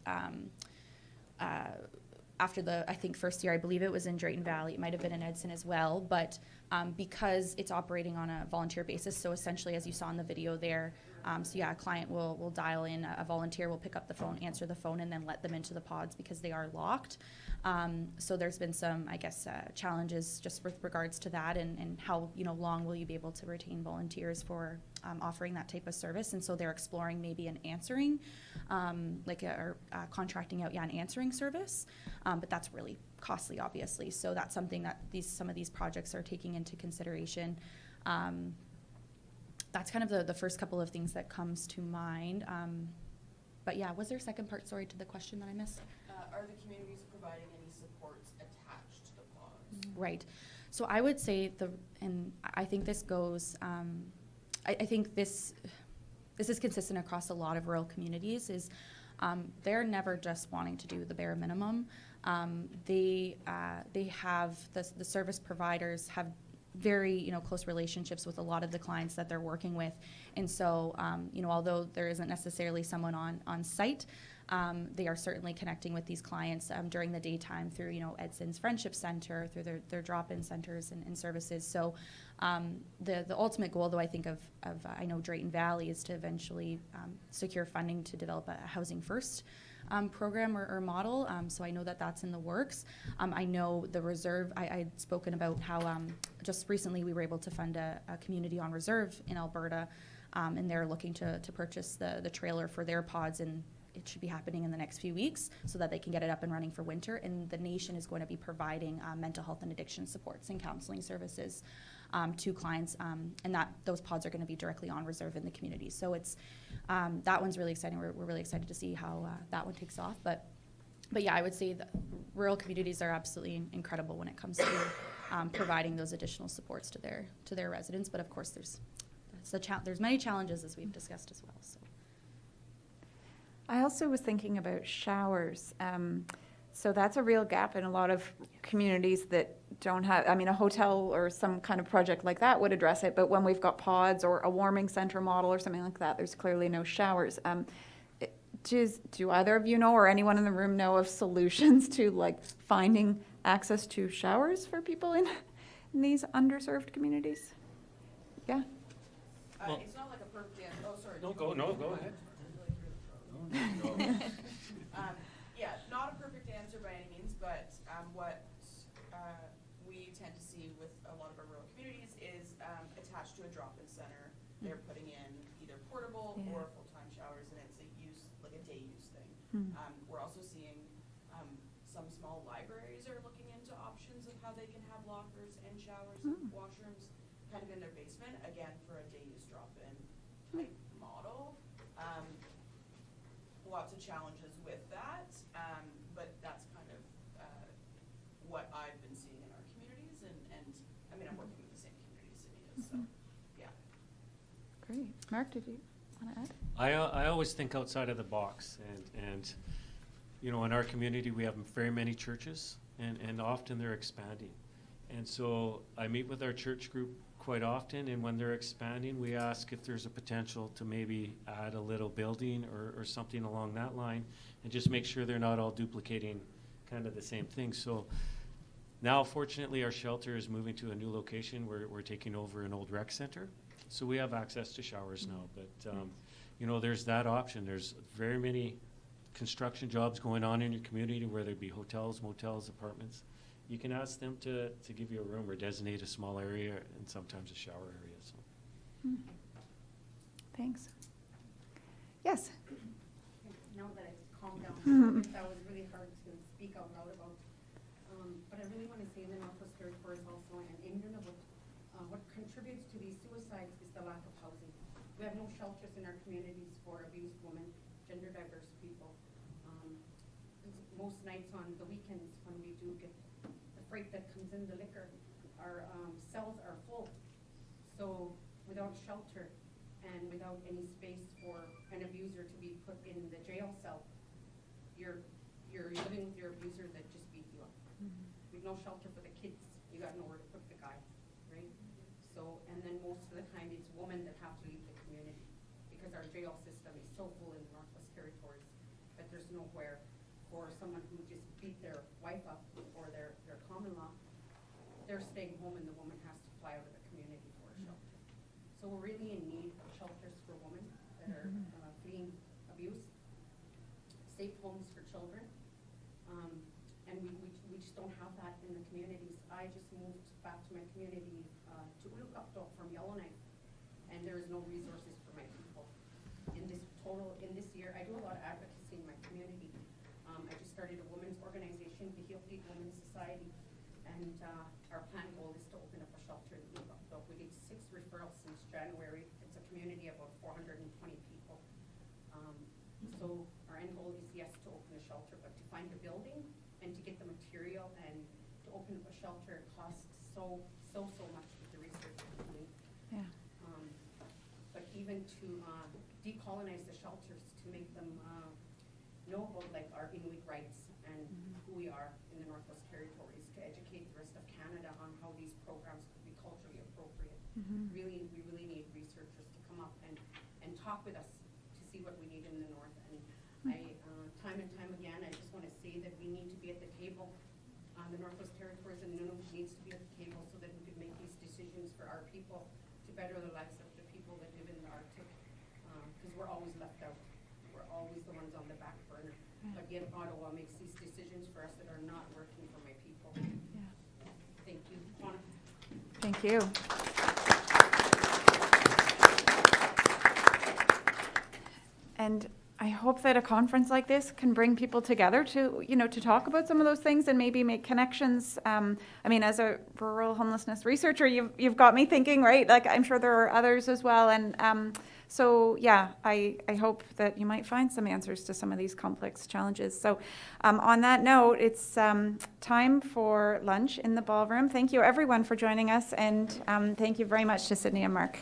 after the, I think, first year, I believe it was in Drayton Valley. It might have been in Edson as well, but because it's operating on a volunteer basis, so essentially, as you saw in the video there, a client will dial in, a volunteer will pick up the phone, answer the phone, and then let them into the pods because they are locked. So there's been some, I guess, challenges just with regards to that and how, long will you be able to retain volunteers for offering that type of service. And so they're exploring maybe an answering, contracting out, an answering service. But that's really costly, obviously. So that's something that some of these projects are taking into consideration. That's kind of the first couple of things that comes to mind. But was there a second part, sorry, to the question that I missed? Are the communities providing any supports attached to the pods? Right. So I would say and I think this goes, I think this is consistent across a lot of rural communities, is they're never just wanting to do the bare minimum. They have, the service providers have very, close relationships with a lot of the clients that they're working with. And so, although there isn't necessarily someone on site, they are certainly connecting with these clients during the daytime through, Edson's Friendship Center, through their drop-in centers and services. So the ultimate goal, though, I think of I know Drayton Valley, is to eventually secure funding to develop a Housing First program or model. So I know that that's in the works. I know the reserve, I'd spoken about how just recently we were able to fund a community on reserve in Alberta, and they're looking to purchase the trailer for their pods, and it should be happening in the next few weeks so that they can get it up and running for winter. And the nation is going to be providing mental health and addiction supports and counseling services to clients, and those pods are going to be directly on reserve in the community. So it's that one's really exciting. We're really excited to see how that one takes off. But I would say that rural communities are absolutely incredible when it comes to providing those additional supports to their residents. But of course, there's many challenges, as we've discussed as well. So. I also was thinking about showers. So that's a real gap in a lot of communities that don't have, a hotel or some kind of project like that would address it, but when we've got pods or a warming center model or something like that, there's clearly no showers. Do either of you know, or anyone in the room know, of solutions to finding access to showers for people in these underserved communities? Yeah? It's not like a perfect answer. Oh, sorry. Go ahead. Not a perfect answer by any means, but what we tend to see with a lot of our rural communities is attached to a drop-in center. They're putting in either portable or full-time showers, and it's a day use thing. We're also seeing some small libraries are looking into options of how they can have lockers and showers and washrooms kind of in their basement, again, for a day use drop-in type model. Lots of challenges with that, but that's kind of what I've been seeing in our communities, and I'm working with the same community Sydney is, so yeah. Great. Mark, did you want to add? I always think outside of the box, and in our community we have very many churches, and often they're expanding. And so I meet with our church group quite often, and when they're expanding, we ask if there's a potential to maybe add a little building or something along that line, and just make sure they're not all duplicating kind of the same thing. So now, fortunately, our shelter is moving to a new location. We're taking over an old rec center, so we have access to showers now. But there's that option. There's very many construction jobs going on in your community, whether it be hotels, motels, apartments. You can ask them to give you a room or designate a small area and sometimes a shower area. So. Thanks. Yes? Now that I've calmed down, that was really hard to speak out loud about. But I really want to say the Northwest Territories also, and Indigenou, most nights on the weekends when we do get the freight that comes in, the liquor, our cells are full. So without shelter and without any space for an abuser to be put in the jail cell, you're living with your abuser that just beat you up. With no shelter for the kids, you got nowhere to put the guy, right? So, and then most of the time it's women that have to leave the community because our jail system is so full in the Northwest Territories that there's nowhere for someone who just beat their wife up or their common law. They're staying home and the woman has to fly out of the community for a shelter. So we're really in need of shelters for women that are fleeing abuse, safe homes for children, and we just don't have that in the communities. I just moved back to my community to Ulukapto from Yellowknife, and there is no resources for my people. In this year, I do a lot of advocacy in my community. I just started a women's organization, the Heal Feed Women's Society, and our plan goal is to open up a shelter in Ulukapto. We get 6 referrals since January. It's a community of about 420 people. So our end goal is, yes, to open a shelter, but to find a building and to get the material and to open up a shelter costs so much with the research we're doing. Yeah. But even to decolonize the shelters, to make them know about like our Inuit rights and who we are in the Northwest Territories, to educate the rest of Canada on how these programs could be culturally appropriate. We really need researchers to come up and talk with us to see what we need in the North. And time and time again, I just want to say that we need to be at the table. The Northwest Territories and Nunavut needs to be at the table so that we can make these decisions for our people to better the lives of the people that live in the Arctic. Because we're always left out. We're always the ones on the back burner. But yet Ottawa makes these decisions for us that are not working for my people. Yeah. Thank you. Juana. Thank you. And I hope that a conference like this can bring people together to, to talk about some of those things and maybe make connections. I mean, as a rural homelessness researcher, you've got me thinking, right? Like, I'm sure there are others as well. And so, yeah, I hope that you might find some answers to some of these complex challenges. So on that note, it's time for lunch in the ballroom. Thank you, everyone, for joining us. And thank you very much to Sydney and Mark.